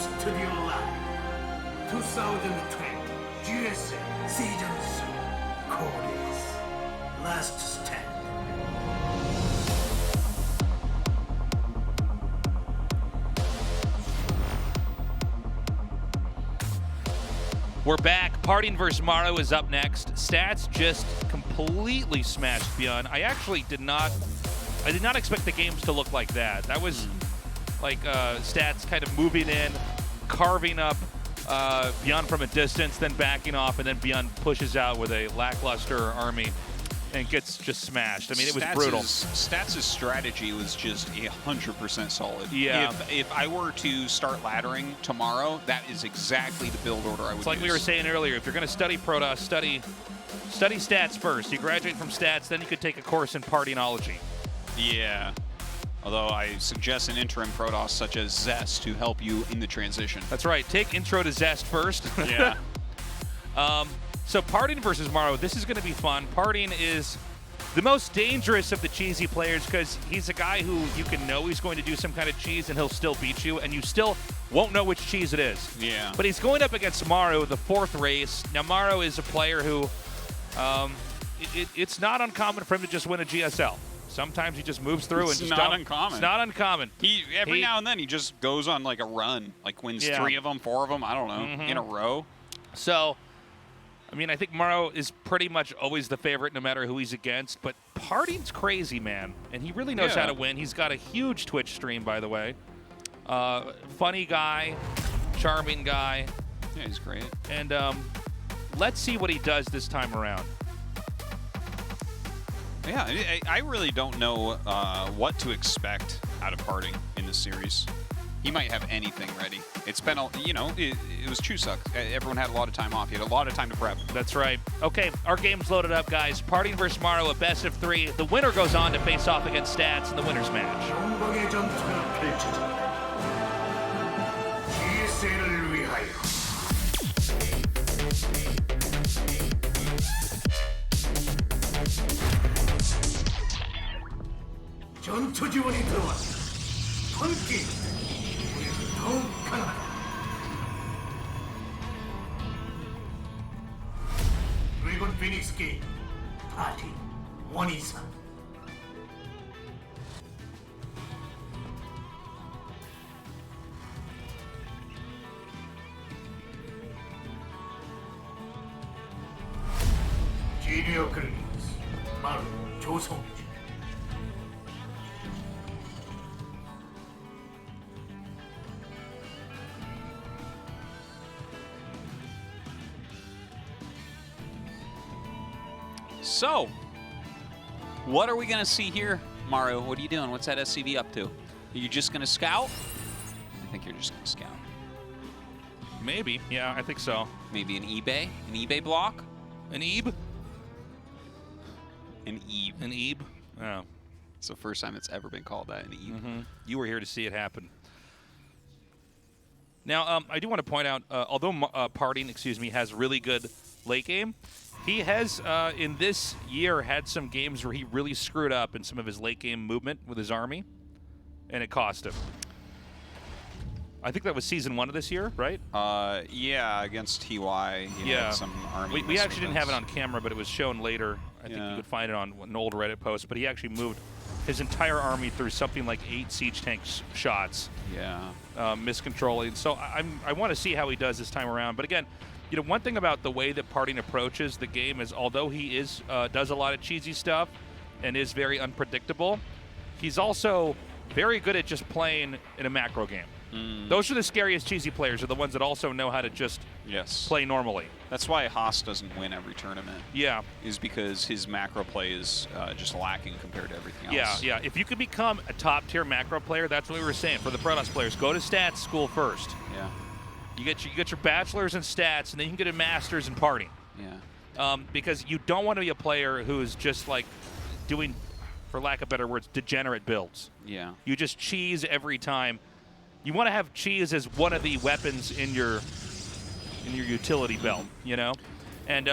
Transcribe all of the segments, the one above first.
Studio Live 2020 GSL Season 3 code is Last Stand. We're back. PartinG vs. Maru is up next. Stats just completely smashed ByuN. I actually did not expect the games to look like that. That was like Stats kind of moving in, carving up ByuN from a distance, then backing off, and then ByuN pushes out with a lackluster army and gets just smashed. I mean, it was brutal. Stats' strategy was just 100% solid. Yeah. If I were to start laddering tomorrow, that is exactly the build order I would use. It's like we were saying earlier, if you're going to study Protoss, study Stats first. You graduate from Stats, then you could take a course in Partinology. Yeah. Although I suggest an interim Protoss such as Zest to help you in the transition. That's right. Take Intro to Zest first. Yeah. So PartinG versus Maru, this is going to be fun. PartinG is the most dangerous of the cheesy players because he's a guy who you can know he's going to do some kind of cheese and he'll still beat you, and you still won't know which cheese it is. Yeah. But he's going up against Maru, the 4th race. Now, Maru is a player who, it's not uncommon for him to just win a GSL. Sometimes he just moves through It's and just not uncommon. It's not uncommon. Every now and then he just goes on like a run, like wins 3 of them, 4 of them, I don't know, in a row. So, I mean, I think Maru is pretty much always the favorite no matter who he's against, but PartinG's crazy, man, and he really knows how to win. He's got a huge Twitch stream, by the way. Funny guy, charming guy. Yeah, he's great. And let's see what he does this time around. Yeah, I really don't know what to expect out of PartinG in this series. He might have anything ready. It's been, it was Chuseok. Everyone had a lot of time off. He had a lot of time to prep. That's right. Okay, our game's loaded up, guys. PartinG vs. Maru, a best of 3. The winner goes on to face off against Stats in the winner's match. 영광의 전투가 펼쳐진다. GSL을 위하여. 전투 지원이 들어왔다. 함께 우리는 더욱 강하다. 드래곤 피닉스 게임 파티 123. 지리어 그리스 마루 조성주. So, what are we going to see here, Maru? What are you doing? What's that SCV up to? Are you just going to scout? I think you're just going to scout. Maybe. Yeah, I think so. Maybe an eBay block? An Ebe? An Ebe. An Ebe? Oh. It's the first time it's ever been called that, an Ebe. You were here to see it happen. Now, I do want to point out, although PartinG, has really good late game, he has, in this year, had some games where he really screwed up in some of his late game movement with his army, and it cost him. I think that was Season 1 of this year, right? Yeah, against TY. He had some army. We actually didn't have it on camera, but it was shown later. I think you could find it on an old Reddit post, but he actually moved his entire army through something like 8 siege tank shots. Yeah. Miscontrolling. So I want to see how he does this time around. But again, one thing about the way that PartinG approaches the game is, although he does a lot of cheesy stuff and is very unpredictable, he's also very good at just playing in a macro game. Those are the scariest cheesy players, are the ones that also know how to just play normally. That's why Haas doesn't win every tournament. Yeah. Is because his macro play is just lacking compared to everything else. Yeah. If you could become a top-tier macro player, that's what we were saying. For the Protoss players, go to stats school first. Yeah. You get your bachelor's in stats, and then you can get a master's in PartinG. Yeah. Because you don't want to be a player who's just like doing, for lack of better words, degenerate builds. Yeah. You just cheese every time. You want to have cheese as one of the weapons in your utility belt, And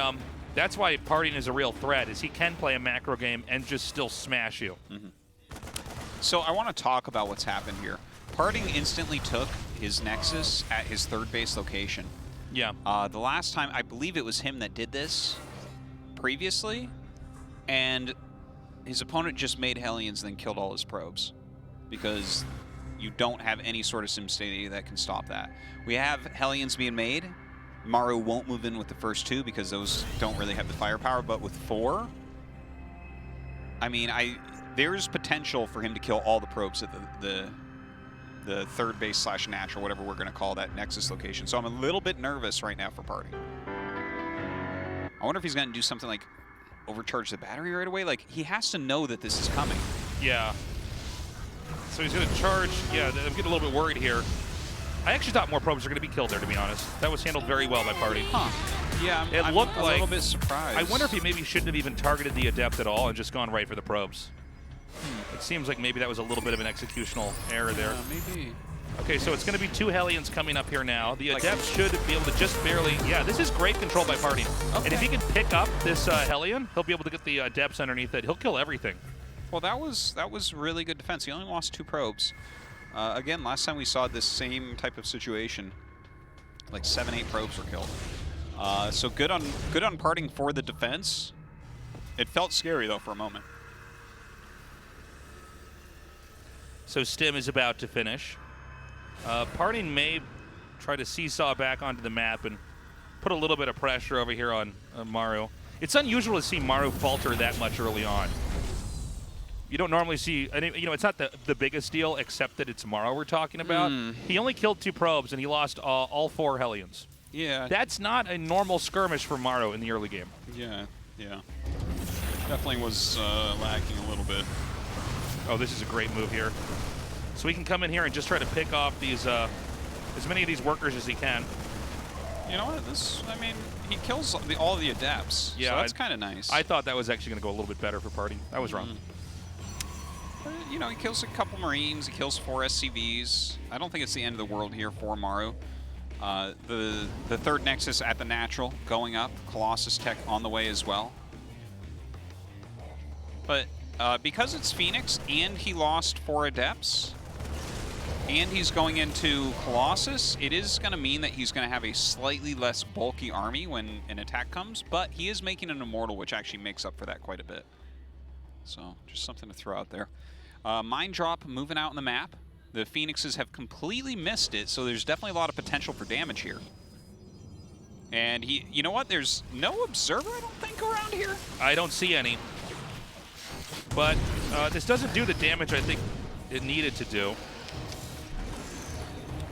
that's why PartinG is a real threat, is he can play a macro game and just still smash you. So I want to talk about what's happened here. PartinG instantly took his Nexus at his third base location. Yeah. The last time, I believe it was him that did this previously, and his opponent just made Hellions and then killed all his probes because you don't have any sort of sim state that can stop that. We have Hellions being made. Maru won't move in with the first 2 because those don't really have the firepower, but with 4, I mean, there's potential for him to kill all the probes at the third base / natural, whatever we're going to call that Nexus location. So I'm a little bit nervous right now for Party. I wonder if he's going to do something like overcharge the battery right away. Like, he has to know that this is coming. Yeah. So he's going to charge. Yeah, I'm getting a little bit worried here. I actually thought more probes were going to be killed there, to be honest. That was handled very well by Party. Huh. Yeah, I'm looked a little bit surprised. I wonder if he maybe shouldn't have even targeted the Adept at all and just gone right for the probes. It seems like maybe that was a little bit of an executional error there. Maybe. Okay, so it's going to be 2 Hellions coming up here now. The Adept should be able to just barely... Yeah, this is great control by Party. Okay. And if he can pick up this Hellion, he'll be able to get the Adepts underneath it. He'll kill everything. Well, that was really good defense. He only lost 2 probes. Again, last time we saw this same type of situation, like 7, 8 probes were killed. So good on Parting for the defense. It felt scary though for a moment. So Stim is about to finish. Parting may try to seesaw back onto the map and put a little bit of pressure over here on Maru. It's unusual to see Maru falter that much early on. You don't normally see, you know, it's not the biggest deal, except that it's Maru we're talking about. He only killed 2 probes, and he lost all 4 Hellions. Yeah. That's not a normal skirmish for Maru in the early game. Yeah, yeah. Definitely was lacking a little bit. Oh, this is a great move here. So he can come in here and just try to pick off these, as many of these workers as he can. You know what? I mean, he kills all the Adepts. Yeah, so that's kind of nice. I thought that was actually going to go a little bit better for Party. I was wrong. You know, he kills a couple Marines, he kills 4 SCVs. I don't think it's the end of the world here for Maru. The third Nexus at the natural going up. Colossus Tech on the way as well. But because it's Phoenix and he lost 4 Adepts, and he's going into Colossus, it is going to mean that he's going to have a slightly less bulky army when an attack comes, but he is making an Immortal, which actually makes up for that quite a bit. So, just something to throw out there. Mine Drop moving out on the map. The Phoenixes have completely missed it, so there's definitely a lot of potential for damage here. And you know what? There's no Observer, I don't think, around here. I don't see any. But this doesn't do the damage I think it needed to do.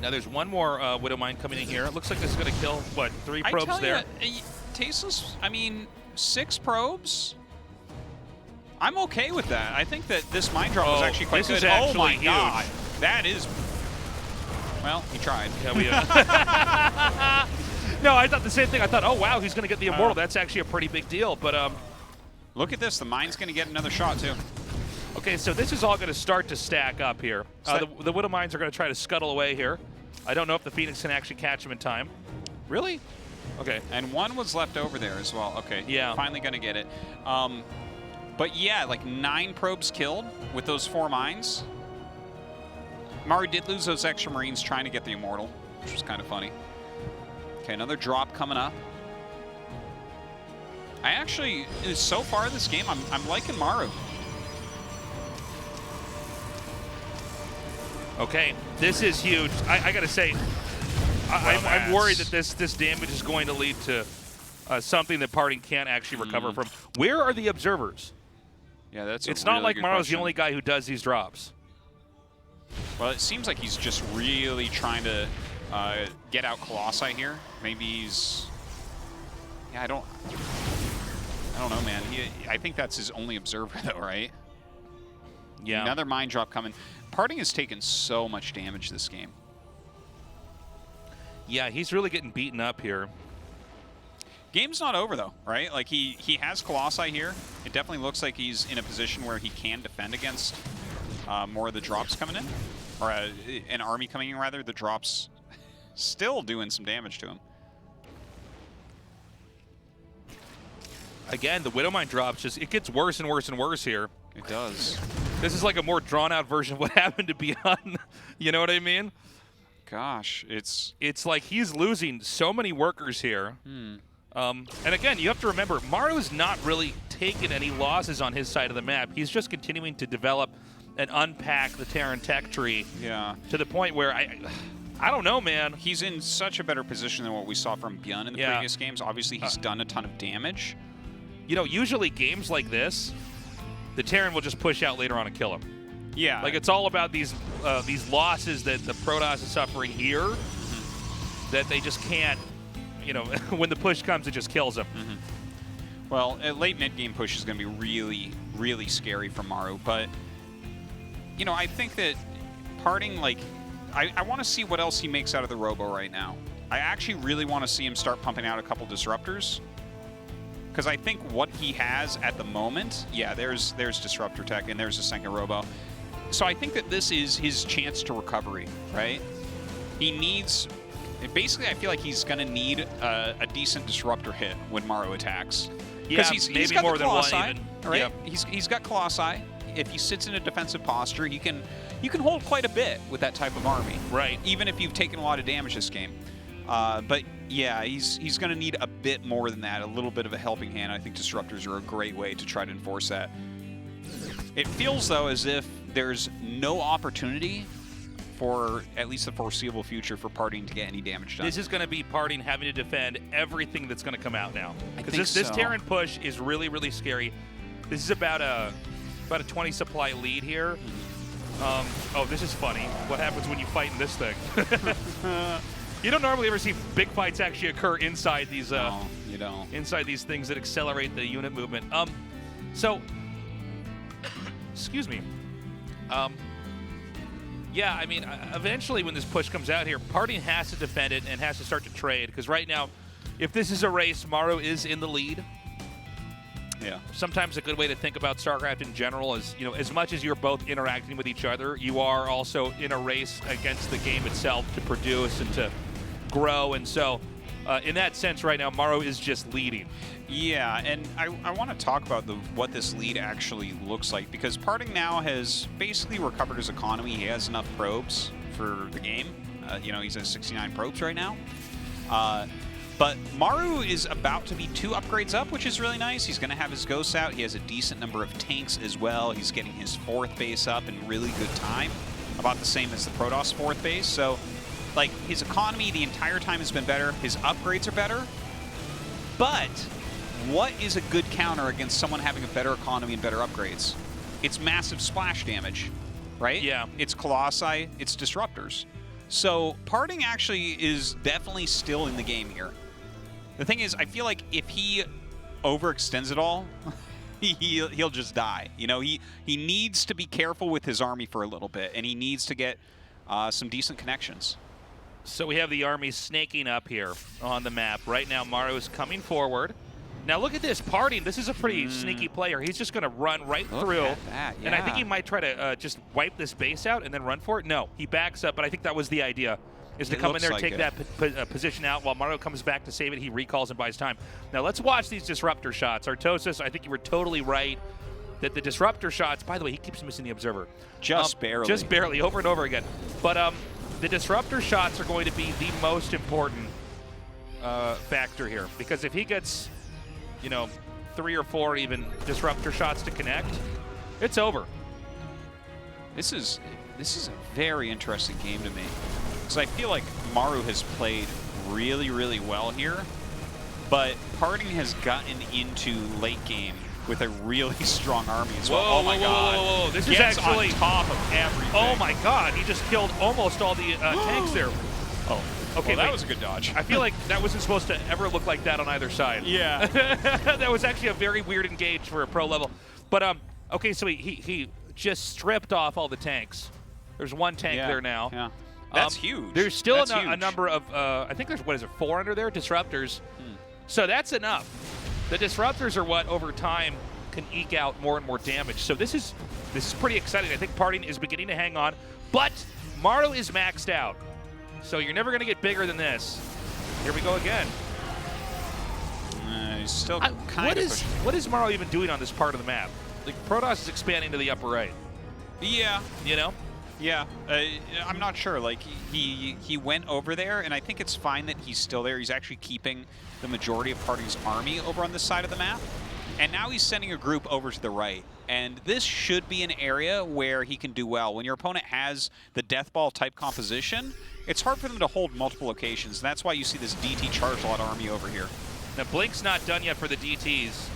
Now there's one more Widow Mine coming in here. It looks like this is going to kill, what, 3 probes there? Tasteless, I mean, 6 probes? I'm okay with that. I think that this Mine Drop was actually quite good. Oh my huge. God. That is... Well, he tried. Yeah, we, no, I thought the same thing. I thought, oh, wow, he's going to get the Immortal. That's actually a pretty big deal. But look at this. The Mine's going to get another shot, too. Okay, so this is all going to start to stack up here. The Widow Mines are going to try to scuttle away here. I don't know if the Phoenix can actually catch him in time. Really? Okay. And 1 was left over there as well. Okay. Yeah. Finally going to get it. But yeah, like 9 probes killed with those 4 mines. Maru did lose those extra Marines trying to get the Immortal, which was kind of funny. Okay, another drop coming up. I actually, so far this game, I'm liking Maru. Okay, this is huge. I got to say, I'm worried that this damage is going to lead to something that Parting can't actually recover from. Where are the Observers? Yeah, that's It's not like Maru's the only guy who does these drops. Well, it seems like he's just really trying to get out Colossi here. Maybe he's... Yeah, I don't know, man. I think that's his only Observer, though, right? Yeah. Another Mine Drop coming. Parting has taken so much damage this game. Yeah, he's really getting beaten up here. Game's not over, though, right? Like, he has Colossi here. It definitely looks like he's in a position where he can defend against more of the drops coming in. Or an army coming in, rather. The drops still doing some damage to him. Again, the Widow Mine drops, it gets worse and worse and worse here. It does. This is like a more drawn-out version of what happened to ByuN. You know what I mean? gosh, it's like he's losing so many workers here. And again, you have to remember, Maru's not really taken any losses on his side of the map. He's just continuing to develop and unpack the Terran tech tree. Yeah. To the point where I don't know, man. He's in such a better position than what we saw from ByuN in the previous games. Obviously, he's done a ton of damage. You know, usually games like this, the Terran will just push out later on and kill him. Yeah. Like, it's all about these losses that the Protoss is suffering here that they just can't, you know, when the push comes, it just kills them. Well, a late mid-game push is going to be really, really scary for Maru. But, you know, I think that PartinG, like, I want to see what else he makes out of the Robo right now. I actually really want to see him start pumping out a couple Disruptors. Because I think what he has at the moment, yeah, there's Disruptor Tech and there's a second Robo. So I think that this is his chance to recovery, right? He needs... Basically, I feel like he's going to need a decent Disruptor hit when Maru attacks. Yeah, he's maybe got more the than one Colossi, even. right? Yeah. He's got Colossi. If he sits in a defensive posture, you can hold quite a bit with that type of army. Right. Even if you've taken a lot of damage this game. But yeah, he's going to need a bit more than that, a little bit of a helping hand. I think Disruptors are a great way to try to enforce that. It feels, though, as if there's no opportunity for at least the foreseeable future for PartinG to get any damage done. This is going to be PartinG having to defend everything that's going to come out now. Because this so. Terran push is really, really scary. This is about a 20 supply lead here. Oh, this is funny. What happens when you fight in this thing? You don't normally ever see big fights actually occur inside these. No, you don't. Inside these things that accelerate the unit movement. So, excuse me. Yeah, I mean, eventually when this push comes out here, PartinG has to defend it and has to start to trade. Because right now, if this is a race, Maru is in the lead. Yeah. Sometimes a good way to think about StarCraft in general is, you know, as much as you're both interacting with each other, you are also in a race against the game itself to produce and to grow. And so, in that sense, right now, Maru is just leading. Yeah, and I want to talk about what this lead actually looks like, because PartinG now has basically recovered his economy. He has enough probes for the game. You know, he's at 69 probes right now. But Maru is about to be 2 upgrades up, which is really nice. He's going to have his ghosts out. He has a decent number of tanks as well. He's getting his 4th base up in really good time, about the same as the Protoss 4th base. So, like, his economy the entire time has been better. His upgrades are better. But what is a good counter against someone having a better economy and better upgrades? It's massive splash damage, right? Yeah. It's Colossi, it's Disruptors. So PartinG actually is definitely still in the game here. The thing is, I feel like if he overextends it all, he'll just die. You know, he needs to be careful with his army for a little bit, and he needs to get some decent connections. So we have the army snaking up here on the map. Right now, Maru is coming forward. Now look at this, PartinG. This is a pretty sneaky player. He's just going to run right through. At that, yeah. And I think he might try to just wipe this base out and then run for it. No, he backs up, but I think that was the idea, is to come in there and take that position out while Maru comes back to save it. He recalls and buys time. Now let's watch these Disruptor shots. Artosis, I think you were totally right that the Disruptor shots, by the way, he keeps missing the Observer. Just barely. Just barely, over and over again. But the Disruptor shots are going to be the most important factor here, because if he gets, you know, 3 or 4 even Disruptor shots to connect, it's over. This is a very interesting game to me, because I feel like Maru has played really, really well here, but PartinG has gotten into late game with a really strong army as well. Whoa, oh my God! Whoa. This Gets is actually on top of everything. Oh my God! He just killed almost all the tanks there. Oh, okay, well, that was a good dodge. I feel like that wasn't supposed to ever look like that on either side. Yeah. That was actually a very weird engage for a pro level. But okay, so he just stripped off all the tanks. There's 1 tank there now. Yeah. That's huge. There's still That's a number of, I think there's, what is it, 4 under there, Disruptors. So that's enough. The Disruptors are what, over time, can eke out more and more damage. So this is pretty exciting. I think PartinG is beginning to hang on, but Maru is maxed out. So you're never going to get bigger than this. Here we go again. He's still kind of what is Maru even doing on this part of the map? Like, Protoss is expanding to the upper right. Yeah. You know? Yeah, I'm not sure. Like, he went over there, and I think it's fine that he's still there. He's actually keeping the majority of PartinG's army over on this side of the map. And now he's sending a group over to the right. And this should be an area where he can do well. When your opponent has the death ball type composition, it's hard for them to hold multiple locations. And that's why you see this DT charge lot army over here. Now, Blink's not done yet for the DTs.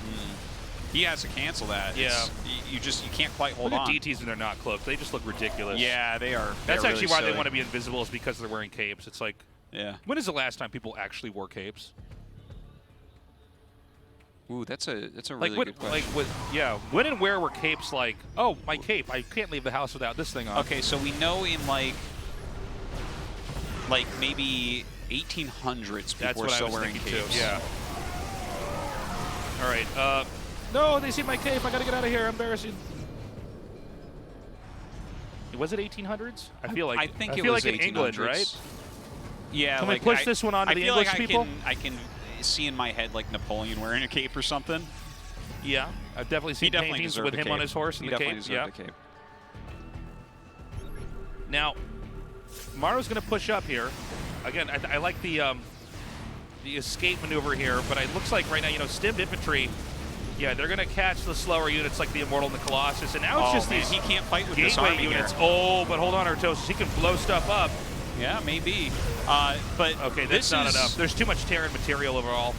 He has to cancel that. Yeah. You can't quite hold Look on. at DTs and they're not cloaked. They just look ridiculous. Yeah, they are. That's actually really why silly. they want to be invisible, is because they're wearing capes. It's like, yeah. when is the last time people actually wore capes? Ooh, that's a really good question. Yeah, when and where were capes like, oh, my cape, I can't leave the house without this thing on. Okay, so we know in like maybe 1800s people were still wearing capes. Too. Yeah. All right. No, they see my cape. I gotta get out of here. Embarrassing. Was it 1800s? I feel like I think it feel was like in 1800s. England, right? Yeah. Can we push this one onto the English people? I can see in my head like Napoleon wearing a cape or something. Yeah, I've definitely seen paintings with him on his horse and the cape. Yeah. The cape. Now, Maru's going to push up here. Again, I like the escape maneuver here, but it looks like right now, you know, stimmed infantry. Yeah, they're going to catch the slower units like the Immortal and the Colossus, and now it's just these he can't fight with this gateway army units. here. Oh, but hold on, Artosis, he can blow stuff up. Yeah, maybe. But okay, that's not enough. There's too much Terran material overall.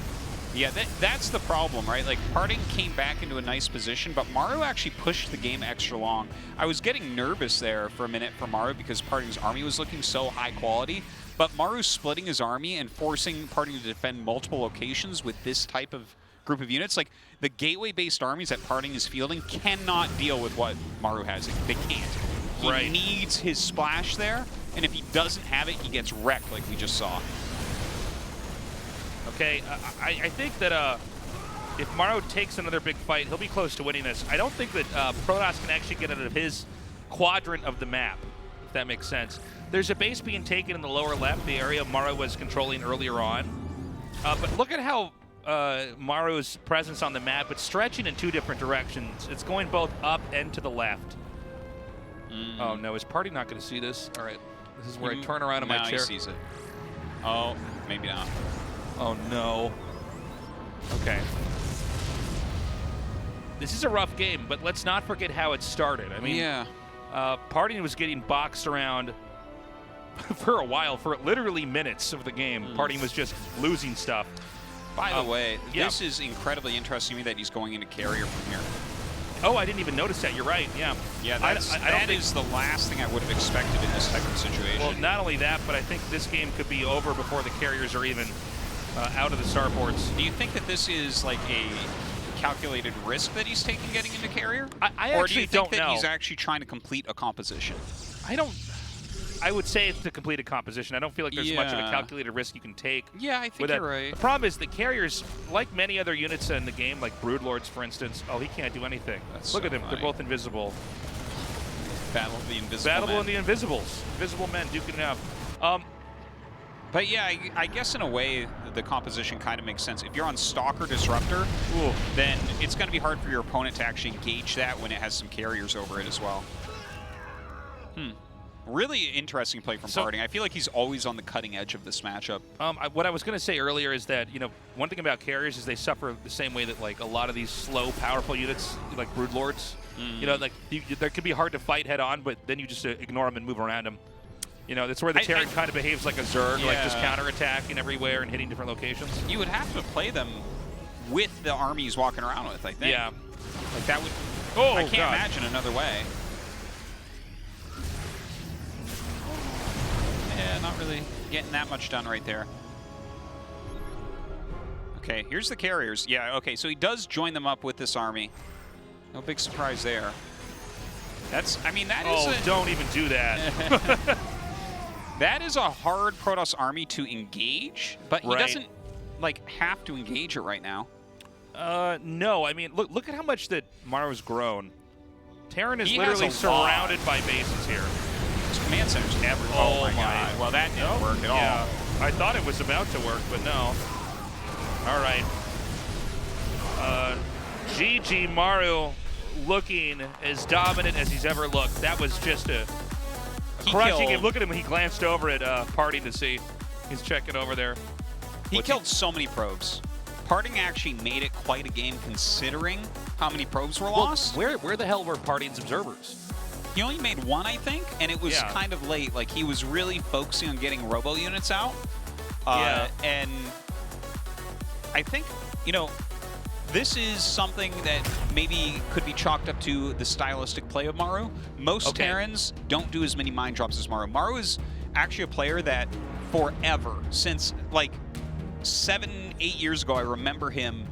Yeah, that's the problem, right? Like, PartinG came back into a nice position, but Maru actually pushed the game extra long. I was getting nervous there for a minute for Maru because PartinG's army was looking so high quality, but Maru's splitting his army and forcing PartinG to defend multiple locations with this type of group of units. Like, the gateway-based armies that PartinG is fielding cannot deal with what Maru has. They can't. He needs his splash there, and if he doesn't have it, he gets wrecked like we just saw. Okay, I think that if Maru takes another big fight, he'll be close to winning this. I don't think that Protoss can actually get out of his quadrant of the map, if that makes sense. There's a base being taken in the lower left, the area Maru was controlling earlier on. But look at how Maru's presence on the map, it's stretching in two different directions. It's going both up and to the left. Oh no, is Party not going to see this? All right, this is where I turn around in my chair. Now he sees it. Oh, maybe not. Oh no. Okay. This is a rough game, but let's not forget how it started. I mean, yeah. PartinG was getting boxed around for a while, for literally minutes of the game. PartinG was just losing stuff. By the way, this is incredibly interesting to me that he's going into carrier from here. Oh, I didn't even notice that. You're right. Yeah. Yeah, that is the last thing I would have expected in this type of situation. Well, not only that, but I think this game could be over before the carriers are even out of the starports. Do you think that this is like a calculated risk that he's taking getting into carrier? I or actually do you think don't know. that he's actually trying to complete a composition? I would say it's to complete a composition. I don't feel like there's much of a calculated risk you can take. Yeah, I think you're right. The problem is the carriers, like many other units in the game, like Broodlords, for instance, oh, he can't do anything. Look at them. They're both invisible. Battle of the Invisible Battle Men. of the Invisibles. Invisible men duking it out. But yeah, I guess in a way, the composition kind of makes sense. If you're on Stalker Disruptor, then it's going to be hard for your opponent to actually engage that when it has some carriers over it as well. Really interesting play from PartinG. I feel like he's always on the cutting edge of this matchup. What I was going to say earlier is that, you know, one thing about carriers is they suffer the same way that, like, a lot of these slow, powerful units, like Broodlords, you know, like, they could be hard to fight head-on, but then you just ignore them and move around them. You know, that's where the Terran kind of behaves like a Zerg, like just counterattacking everywhere and hitting different locations. You would have to play them with the armies walking around with, I think. Yeah. Like, that would... Oh, I can't imagine another way. Yeah, not really getting that much done right there. Okay, here's the carriers. Yeah, okay, so he does join them up with this army. No big surprise there. That's, I mean, that is Oh, don't even do that. That is a hard Protoss army to engage, but he doesn't, like, have to engage it right now. No, I mean, look at how much that Maru's grown. Terran is literally surrounded by bases here. Command centers everywhere. Oh my god. Well, that didn't work at all. I thought it was about to work, but no. All right. GG Maru looking as dominant as he's ever looked. That was just a crushing him. Look at him. He glanced over at PartinG to see. He's checking over there. He killed so many probes. PartinG actually made it quite a game considering how many probes were lost. Where the hell were PartinG's observers? He only made one, I think, and it was kind of late. Like, he was really focusing on getting robo units out. And I think, you know, this is something that maybe could be chalked up to the stylistic play of Maru. Most Terrans don't do as many mine drops as Maru. Maru is actually a player that forever, since like 7, 8 years ago, I remember him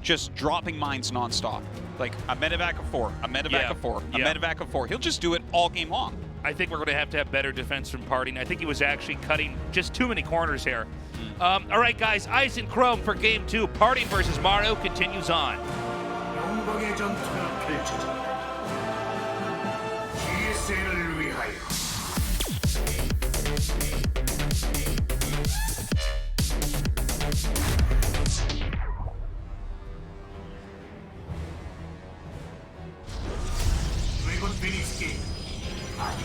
just dropping mines nonstop. Like a medevac of 4, a medevac of 4, a medevac of 4. He'll just do it all game long. I think we're going to have better defense from PartinG. I think he was actually cutting just too many corners here. All right, guys, Ice and Chrome for Game 2. PartinG versus Maru continues on. 영광의 전투가 펼쳐진다. GSL을 위하여. 드래곤 피닉스 게임. 파티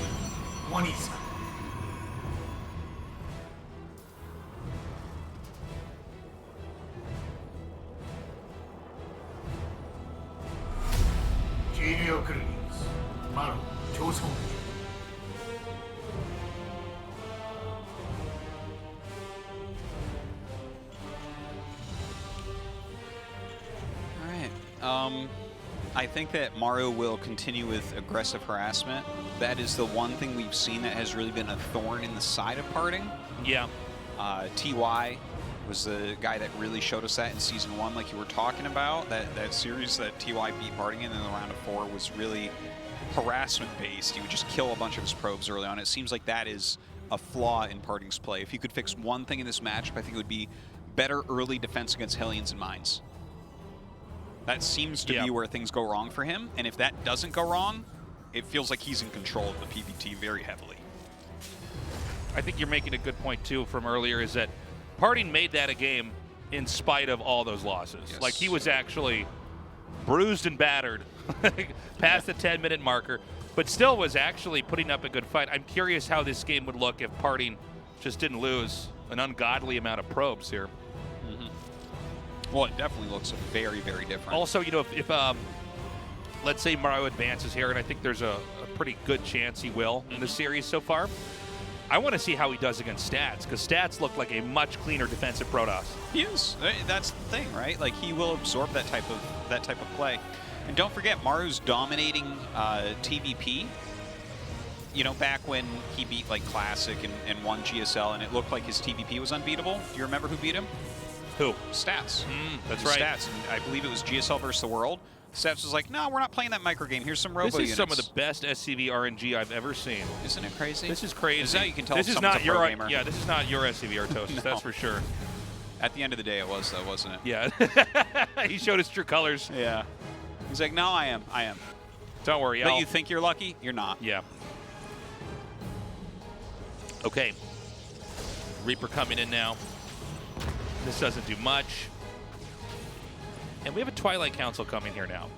1-2-3. 마루, 조성. All right. I think that Maru will continue with aggressive harassment. That is the one thing we've seen that has really been a thorn in the side of PartinG. Yeah. TY was the guy that really showed us that in Season 1, like you were talking about. That series that TY beat PartinG in the round of 4 was really harassment-based. He would just kill a bunch of his probes early on. It seems like that is a flaw in PartinG's play. If you could fix one thing in this matchup, I think it would be better early defense against Hellions and Mines. That seems to be where things go wrong for him, and if that doesn't go wrong, it feels like he's in control of the PvT very heavily. I think you're making a good point, too, from earlier, is that PartinG made that a game in spite of all those losses. Yes. Like, he was actually bruised and battered past the 10-minute marker, but still was actually putting up a good fight. I'm curious how this game would look if PartinG just didn't lose an ungodly amount of probes here. Well, it definitely looks very, very different. Also, you know, if let's say Maru advances here, and I think there's a pretty good chance he will in the series so far, I want to see how he does against Stats, because Stats look like a much cleaner defensive Protoss. He is. That's the thing, right? Like, he will absorb that type of play. And don't forget, Maru's dominating TVP. You know, back when he beat like Classic and won GSL, and it looked like his TVP was unbeatable. Do you remember who beat him? Who? Stats. That's right. Stats. And I believe it was GSL versus the World. Stats was like, no, we're not playing that micro game. Here's some robo units. This is some of the best SCV RNG I've ever seen. Isn't it crazy? This is crazy. This is how you can tell this is someone's not a your pro gamer. Yeah, this is not your SCV Artosis, No. that's for sure. At the end of the day, it was, though, wasn't it? Yeah. He showed his true colors. Yeah. He's like, no, I am. Don't worry. But you think you're lucky? You're not. Yeah. Okay. Reaper coming in now. This doesn't do much. And we have a Twilight Council coming here now.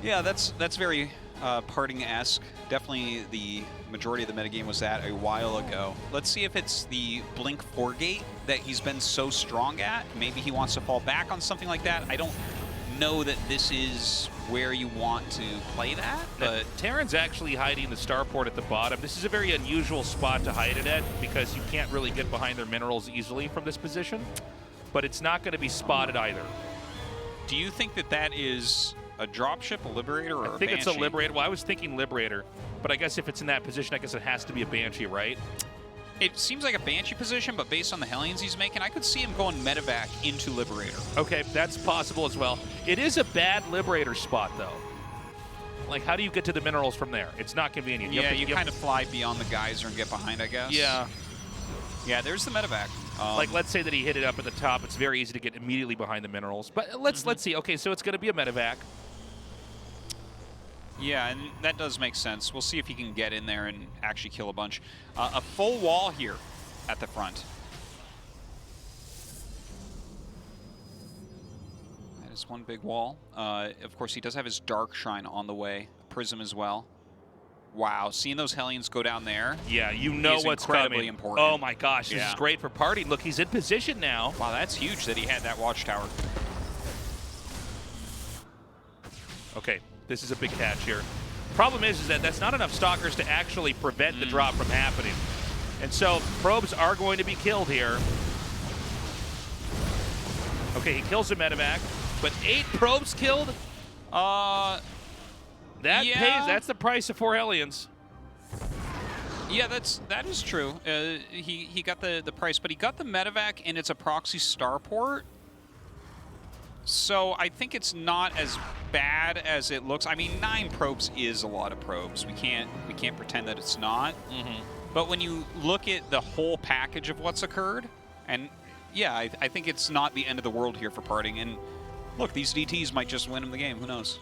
Yeah, that's very PartinG-esque. Definitely the majority of the metagame was that a while ago. Let's see if it's the Blink 4 gate that he's been so strong at. Maybe he wants to fall back on something like that. I don't know that this is where you want to play that, but Terran's actually hiding the starport at the bottom. This is a very unusual spot to hide it at because you can't really get behind their minerals easily from this position, but it's not going to be spotted either. Do you think that that is a dropship, a Liberator, or a Banshee? I think it's a Liberator. Well, I was thinking Liberator, but I guess if it's in that position, I guess it has to be a Banshee, right? It seems like a Banshee position, but based on the Hellions he's making, I could see him going medevac into Liberator. Okay, that's possible as well. It is a bad Liberator spot, though. Like, how do you get to the minerals from there? It's not convenient. Yeah, you kind of fly beyond the geyser and get behind, I guess. Yeah. Yeah, there's the medevac. Like, let's say that he hit it up at the top. It's very easy to get immediately behind the minerals. But let's see. Okay, so it's going to be a medevac. Yeah, and that does make sense. We'll see if he can get in there and actually kill a bunch. A full wall here at the front. That is one big wall. Of course, he does have his Dark Shrine on the way. Prism as well. Wow, seeing those Hellions go down there. Yeah, you know is what's incredibly coming. important. Oh my gosh, this is great for PartinG. Look, he's in position now. Wow, that's huge that he had that watchtower. Okay, this is a big catch here. Problem is that that's not enough Stalkers to actually prevent the drop from happening. And so probes are going to be killed here. Okay, he kills the medevac, but 8 probes killed? That pays, that's the price of 4 Hellions. Yeah, that is true. He got the price, but he got the medevac and it's a proxy starport. So I think it's not as bad as it looks. I mean, 9 probes is a lot of probes. We can't pretend that it's not. But when you look at the whole package of what's occurred, and yeah, I think it's not the end of the world here for PartinG. And look, these DTs might just win him the game. Who knows?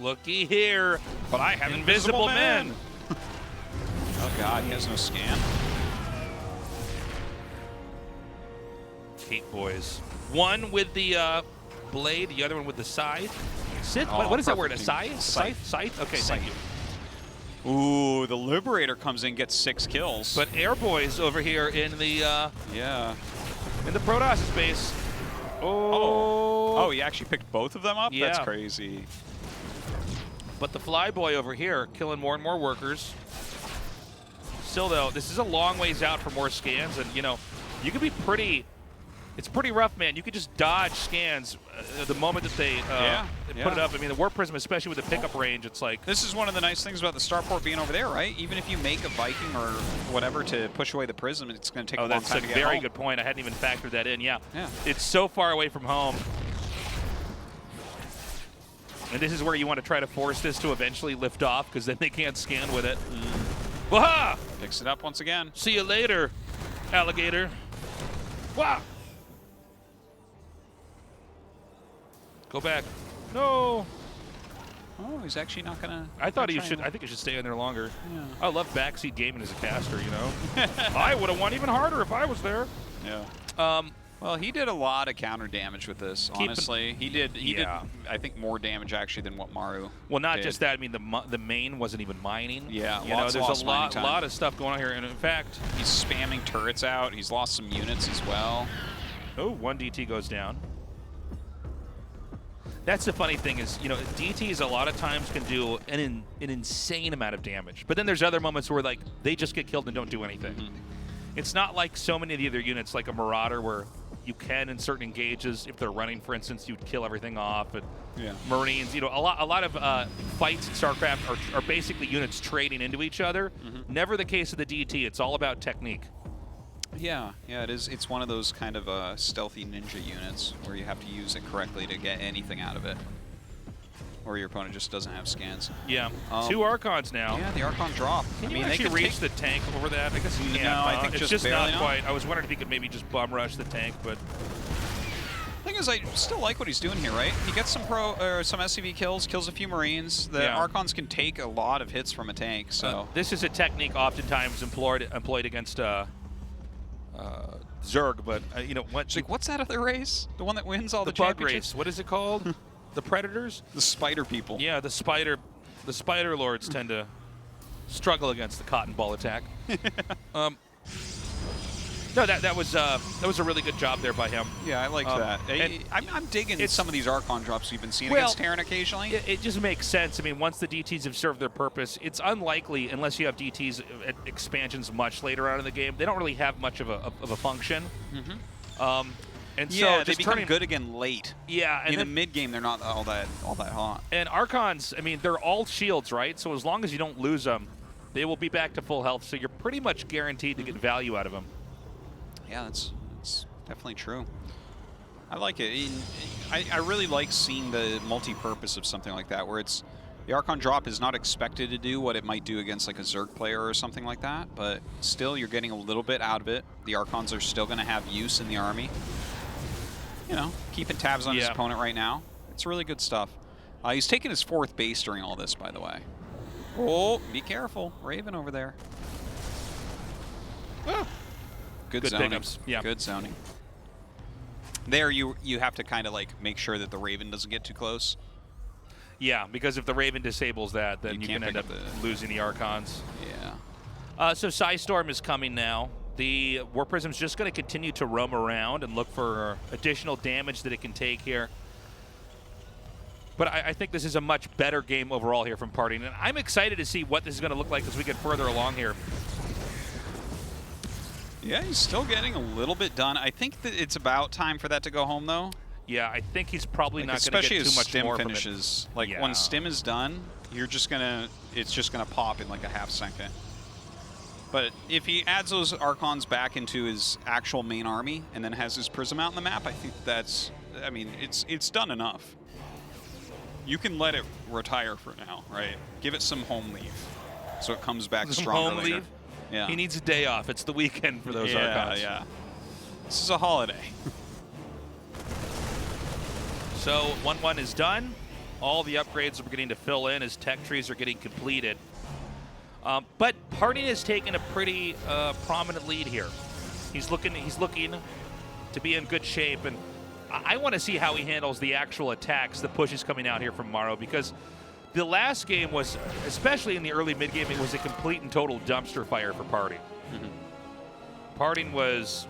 Looky here. But I have Invisible Men. Oh God, he has no scan. Hate boys. One with the blade, the other one with the scythe. Scythe? Oh, what is that word? A perfect. scythe? Scythe. Scythe? Okay, Scythe. thank you. Ooh, the Liberator comes in, gets 6 kills. But Air Boys over here in the in the Protoss base. Oh, he actually picked both of them up? Yeah. That's crazy. But the Flyboy over here killing more and more workers. Still though, this is a long ways out for more scans, and you know, you can be pretty. It's pretty rough, man. You could just dodge scans the moment that they put it up. I mean, the Warp Prism, especially with the pickup range, it's like... This is one of the nice things about the starport being over there, right? Even if you make a Viking or whatever to push away the Prism, it's going to take a long time to get home. That's a very good point. I hadn't even factored that in. Yeah. Yeah. It's so far away from home. And this is where you want to try to force this to eventually lift off, because then they can't scan with it. Waha! Picks it up once again. See you later, alligator. Wow! Go back. No. Oh, he's actually not gonna. I thought he should. I think he should stay in there longer. Yeah. I love backseat gaming as a caster. You know, I would have won even harder if I was there. Yeah. Well, he did a lot of counter damage with this. Honestly, he did. He did. I think more damage actually than what Maru. Well, not did. just that. I mean, the main wasn't even mining. Yeah. You know, there's a lot of stuff going on here, and in fact, he's spamming turrets out. He's lost some units as well. Oh, 1 DT goes down. That's the funny thing is, you know, DTs a lot of times can do an insane amount of damage. But then there's other moments where, like, they just get killed and don't do anything. It's not like so many of the other units, like a Marauder, where you can, in certain engages, if they're running, for instance, you'd kill everything off. And Marines, you know, a lot of fights in StarCraft are basically units trading into each other. Never the case of the DT. It's all about technique. Yeah, it is. It's one of those kind of stealthy ninja units where you have to use it correctly to get anything out of it, or your opponent just doesn't have scans. Yeah, 2 Archons now. Yeah, the Archon drop. Can you actually reach the tank over that? I guess you can't. No, I think it's just not barely quite. I was wondering if he could maybe just bum rush the tank, but thing is, I still like what he's doing here, right? He gets some some SCV kills, kills a few Marines. The Archons can take a lot of hits from a tank. So this is a technique oftentimes employed against Zerg, but you know what? Like, what's that other race? The one that wins all the bug championships? race. What is it called? The Predators? The Spider people. Yeah, the Spider Lords tend to struggle against the Cotton Ball attack. No, that was a really good job there by him. Yeah, I liked that. I'm digging some of these Archon drops we've been seeing against Terran occasionally. It just makes sense. I mean, once the DTs have served their purpose, it's unlikely, unless you have DTs at expansions much later on in the game, they don't really have much of a function. And so they become good again late. Yeah, and in the mid game, they're not all that hot. And Archons, I mean, they're all shields, right? So as long as you don't lose them, they will be back to full health. So you're pretty much guaranteed to get value out of them. Yeah, that's definitely true. I like it. I really like seeing the multi-purpose of something like that, where it's the Archon drop is not expected to do what it might do against like a Zerg player or something like that, but still you're getting a little bit out of it. The Archons are still going to have use in the army. You know, keeping tabs on his opponent right now. It's really good stuff. He's taking his 4th base during all this, by the way. Oh, be careful. Raven over there. Oh. Good zoning. Pickups. Yeah. Good zoning. There, you have to kind of like make sure that the Raven doesn't get too close. Yeah, because if the Raven disables that, then you can't can end pick up up losing the Archons. Yeah. So Psystorm is coming now. The Warp Prism's just going to continue to roam around and look for additional damage that it can take here. But I think this is a much better game overall here from PartinG, and I'm excited to see what this is going to look like as we get further along here. Yeah, he's still getting a little bit done. I think that it's about time for that to go home, though. Yeah, I think he's probably Like, not going to get too much Stim more finishes. from it. Like Yeah. when Stim is done, it's just gonna pop in like a half second. But if he adds those Archons back into his actual main army and then has his Prism out in the map, I think that's, I mean, it's done enough. You can let it retire for now, right? Give it some home leave so it comes back Some stronger home later. leave? Yeah. He needs a day off. It's the weekend for those Archons. Yeah. This is a holiday. So 1-1 is done. All the upgrades are beginning to fill in as tech trees are getting completed. But PartinG has taken a pretty prominent lead here. He's looking to be in good shape, and I want to see how he handles the actual attacks, the pushes coming out here from Maru, because the last game was, especially in the early mid game, it was a complete and total dumpster fire for PartinG. PartinG was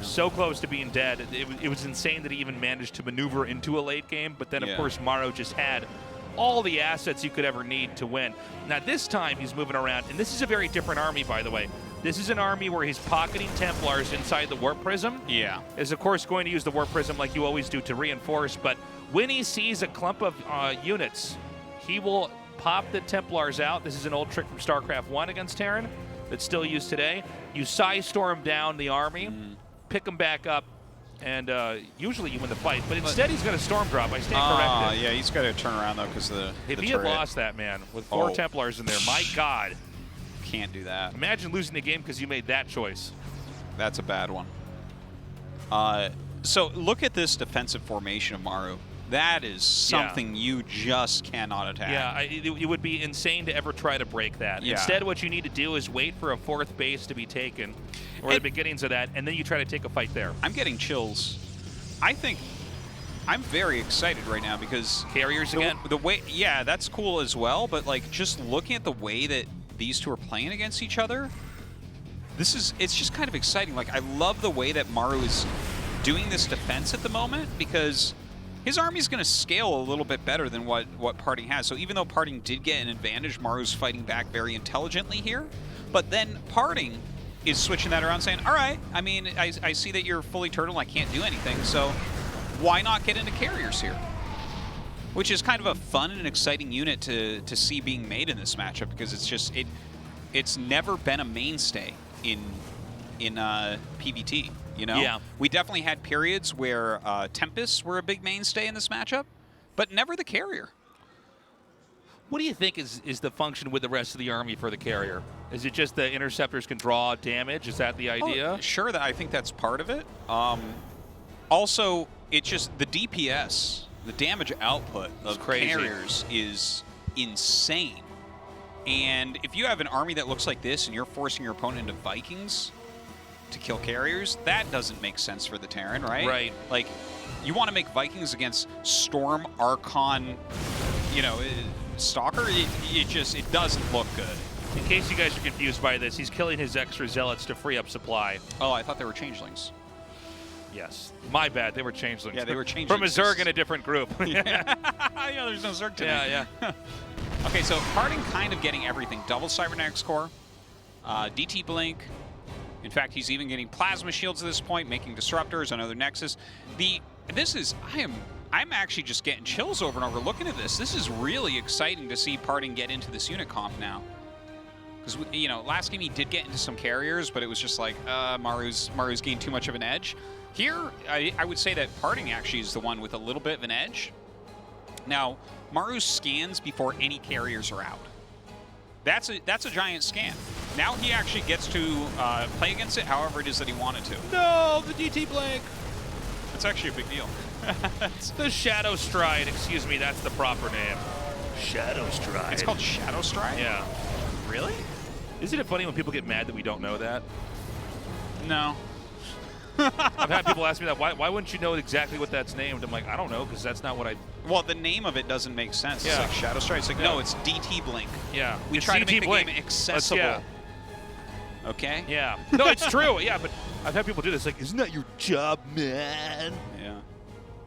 so close to being dead. It was insane that he even managed to maneuver into a late game, but then of course Maru just had all the assets you could ever need to win. Now this time he's moving around, and this is a very different army, by the way. This is an army where he's pocketing Templars inside the Warp Prism. Yeah. Is of course going to use the Warp Prism like you always do to reinforce, but when he sees a clump of units, he will pop the Templars out. This is an old trick from StarCraft 1 against Terran that's still used today. You Psystorm down the army, pick them back up, and usually you win the fight. But instead he's going to Storm Drop. I stand corrected. Yeah, he's got to turn around, though, because the If the he had turret. lost that, man, with 4 Templars in there, my God. Can't do that. Imagine losing the game because you made that choice. That's a bad one. So look at this defensive formation of Maru. That is something you just cannot attack. Yeah, it would be insane to ever try to break that. Yeah. Instead, what you need to do is wait for a 4th base to be taken, or the beginnings of that, and then you try to take a fight there. I'm getting chills. I think I'm very excited right now because Carriers again? The way, yeah, that's cool as well. But like, just looking at the way that these two are playing against each other, it's just kind of exciting. Like, I love the way that Maru is doing this defense at the moment because his army's going to scale a little bit better than what PartinG has. So even though PartinG did get an advantage, Maru's fighting back very intelligently here. But then PartinG is switching that around, saying, all right, I mean, I see that you're fully turtle, I can't do anything, so why not get into carriers here? Which is kind of a fun and exciting unit to see being made in this matchup because it's just, it's never been a mainstay in PvT. You know? Yeah. We definitely had periods where Tempests were a big mainstay in this matchup, but never the carrier. What do you think is the function with the rest of the army for the carrier? Is it just the interceptors can draw damage? Is that the idea? Oh, sure, I think that's part of it. Also, it's just the DPS, the damage output of carriers is insane. And if you have an army that looks like this and you're forcing your opponent into Vikings to kill carriers, that doesn't make sense for the Terran, right? Right. Like, you want to make Vikings against Storm, Archon, you know, Stalker, it doesn't look good. In case you guys are confused by this, he's killing his extra zealots to free up supply. Oh, I thought they were changelings. Yes. My bad. They were changelings. Yeah, they were changelings. From a Zerg in a different group. Yeah, there's no Zerg today. Yeah. Okay, so PartinG kind of getting everything. Double Cybernetics Core, DT Blink. In fact, he's even getting Plasma Shields at this point, making Disruptors, another Nexus. I'm actually just getting chills over and over looking at this. This is really exciting to see PartinG get into this unit comp now. Because, you know, last game he did get into some carriers, but it was just like, Maru's gained too much of an edge. Here, I would say that PartinG actually is the one with a little bit of an edge. Now, Maru scans before any carriers are out. That's a giant scan. Now he actually gets to play against it however it is that he wanted to. No, the DT Blank. That's actually a big deal. It's the Shadow Stride. Excuse me, that's the proper name. Shadow Stride. It's called Shadow Stride? Yeah. Really? Isn't it funny when people get mad that we don't know that? No. I've had people ask me that. Why wouldn't you know exactly what that's named? I'm like, I don't know, because that's not what I. Well, the name of it doesn't make sense. Yeah. It's like Shadow Strike. It's like, no, it's DT Blink. Yeah. We It's try to DT make Blink. the game accessible. Yeah. Okay? Yeah. No, it's true. Yeah, but I've had people do this. Like, isn't that your job, man? Yeah.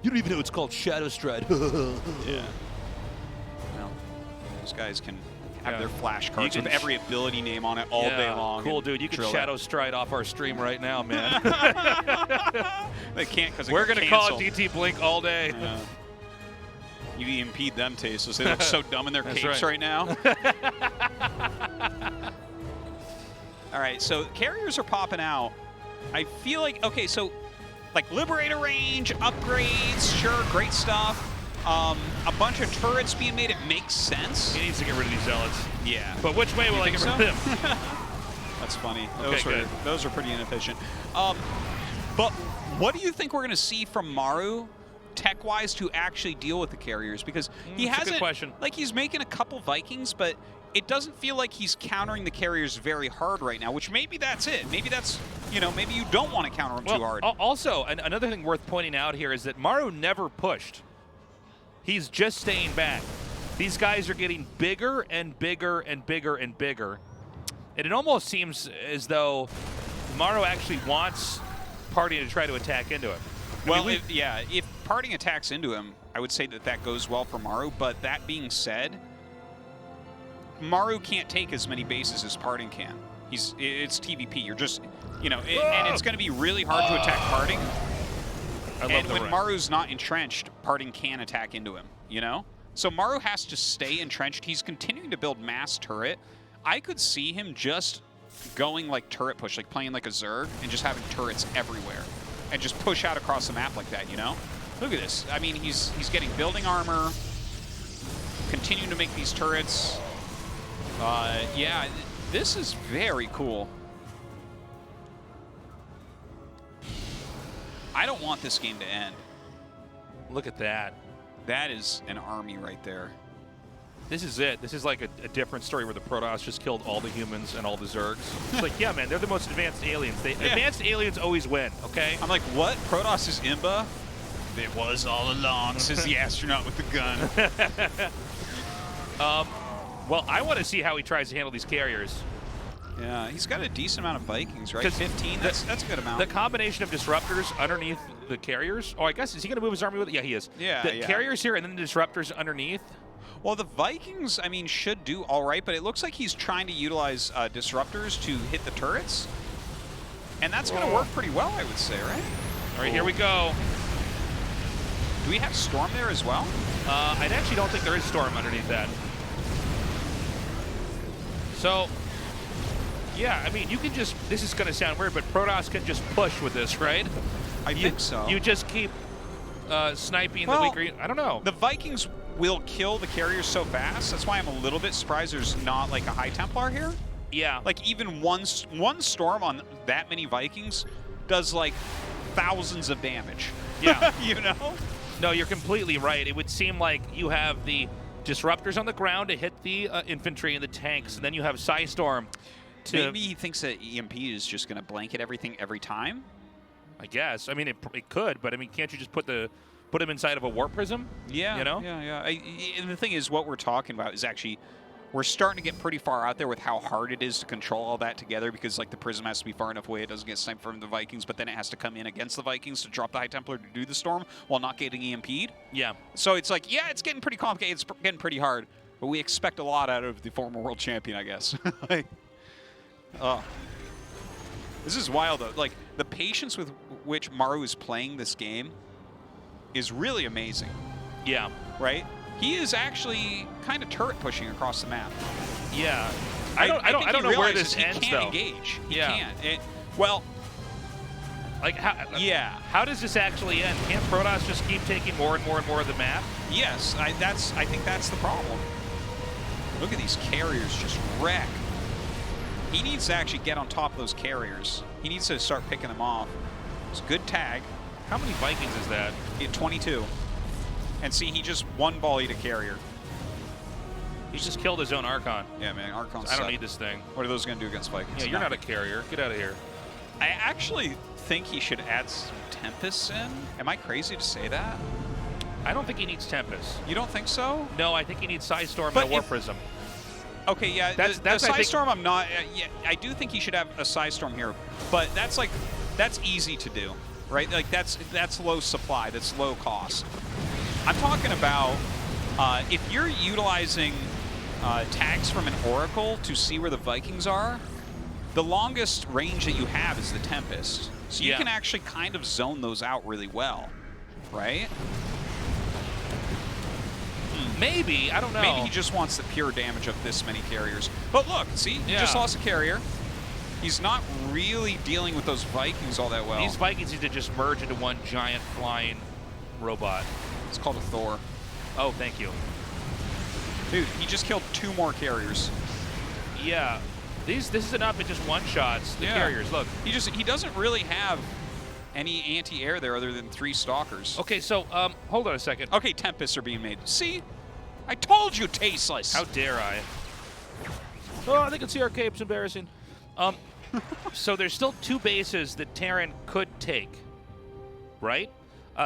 You don't even know it's called Shadow Stride. Yeah. Well, those guys can have their flashcards with every ability name on it all day long. Cool, dude. You can Shadow Stride off our stream right now, man. They can't because we're gonna call it DT Blink all day. Yeah. You impede them, Tasteless. They look so dumb in their capes right now. All right, so carriers are popping out. I feel like, okay, so like Liberator range, upgrades, sure, great stuff. A bunch of turrets being made, it makes sense. He needs to get rid of these zealots. Yeah. But which way will I get rid of them? That's funny. Okay, those are pretty inefficient. But what do you think we're going to see from Maru tech-wise to actually deal with the carriers? Because he hasn't, a good question. Like, he's making a couple Vikings, but it doesn't feel like he's countering the carriers very hard right now, which maybe that's it. Maybe that's, you know, maybe you don't want to counter them too hard. Also, another thing worth pointing out here is that Maru never pushed. He's just staying back. These guys are getting bigger and bigger and bigger and bigger. And it almost seems as though Maru actually wants PartinG to try to attack into him. Well, if PartinG attacks into him, I would say that that goes well for Maru. But that being said, Maru can't take as many bases as PartinG can. It's TVP. You're just, you know, and it's going to be really hard to attack PartinG. And when Maru's not entrenched, PartinG can attack into him, you know? So Maru has to stay entrenched. He's continuing to build mass turret. I could see him just going like turret push, like playing like a Zerg and just having turrets everywhere and just push out across the map like that, you know? Look at this. I mean, he's getting building armor, continuing to make these turrets. Yeah, this is very cool. I don't want this game to end. Look at that. That is an army right there. This is it. This is like a different story where the Protoss just killed all the humans and all the Zergs. It's like, yeah, man, they're the most advanced aliens. Advanced aliens always win, okay? I'm like, what? Protoss is Imba? It was all along, says the astronaut with the gun. Well, I want to see how he tries to handle these carriers. Yeah, he's got a decent amount of Vikings, right? 15, that's a good amount. The combination of disruptors underneath the carriers. Oh, I guess, is he going to move his army with it? Yeah, he is. Yeah, the carriers here and then the disruptors underneath. Well, the Vikings, I mean, should do all right, but it looks like he's trying to utilize disruptors to hit the turrets. And that's going to work pretty well, I would say, right? All right, here we go. Do we have Storm there as well? I actually don't think there is Storm underneath that. So, yeah, I mean, you can just, this is going to sound weird, but Protoss can just push with this, right? I think so. You just keep sniping the weaker, I don't know. The Vikings will kill the carriers so fast. That's why I'm a little bit surprised there's not like a High Templar here. Yeah. Like even one Storm on that many Vikings does like thousands of damage. Yeah. You know? No, you're completely right. It would seem like you have the disruptors on the ground to hit the infantry and the tanks, and then you have Psystorm to... Maybe he thinks that EMP is just going to blanket everything every time? I guess. I mean, it could, but I mean, can't you just put him inside of a warp prism? Yeah. You know? Yeah. And the thing is, what we're talking about is actually, we're starting to get pretty far out there with how hard it is to control all that together, because like the prism has to be far enough away it doesn't get sniped from the Vikings, but then it has to come in against the Vikings to drop the High Templar to do the Storm while not getting EMP'd. Yeah. So it's like, yeah, it's getting pretty complicated. It's getting pretty hard, but we expect a lot out of the former world champion, I guess. This is wild, though. Like, the patience with which Maru is playing this game is really amazing. Yeah. Right? He is actually kind of turret pushing across the map. Yeah. I don't know where this ends, though. He can't engage. He can't. Well, like, how does this actually end? Can't Protoss just keep taking more and more and more of the map? Yes. I think that's the problem. Look at these carriers just wreck. He needs to actually get on top of those carriers. He needs to start picking them off. It's a good tag. How many Vikings is that? 22. And see, he just one-volleyed a carrier. He just killed his own Archon. Yeah, man, Archon's I don't need this thing. What are those going to do against Vikings? Yeah, you're not a carrier. Get out of here. I actually think he should add some Tempests in. Am I crazy to say that? I don't think he needs Tempest. You don't think so? No, I think he needs Psystorm But and a War if- Prism. Okay, yeah, That's the I think- Psystorm I'm not, yeah, I do think he should have a Psystorm here, but that's like, that's easy to do, right? Like that's low supply, that's low cost. I'm talking about if you're utilizing tags from an Oracle to see where the Vikings are, the longest range that you have is the Tempest. So you Yeah. can actually kind of zone those out really well, right? Maybe, I don't know. Maybe he just wants the pure damage of this many carriers. But look, see, he just lost a carrier. He's not really dealing with those Vikings all that well. These Vikings need to just merge into one giant flying robot. It's called a Thor. Oh, thank you. Dude, he just killed 2 more carriers. Yeah, this is enough. It just one-shots the Yeah. carriers. Look. He doesn't really have any anti-air there other than 3 Stalkers. Okay, so hold on a second. Okay, Tempests are being made. See? I told you, tasteless. How dare I? Oh, they can see our capes. Embarrassing. So there's still 2 bases that Terran could take, right?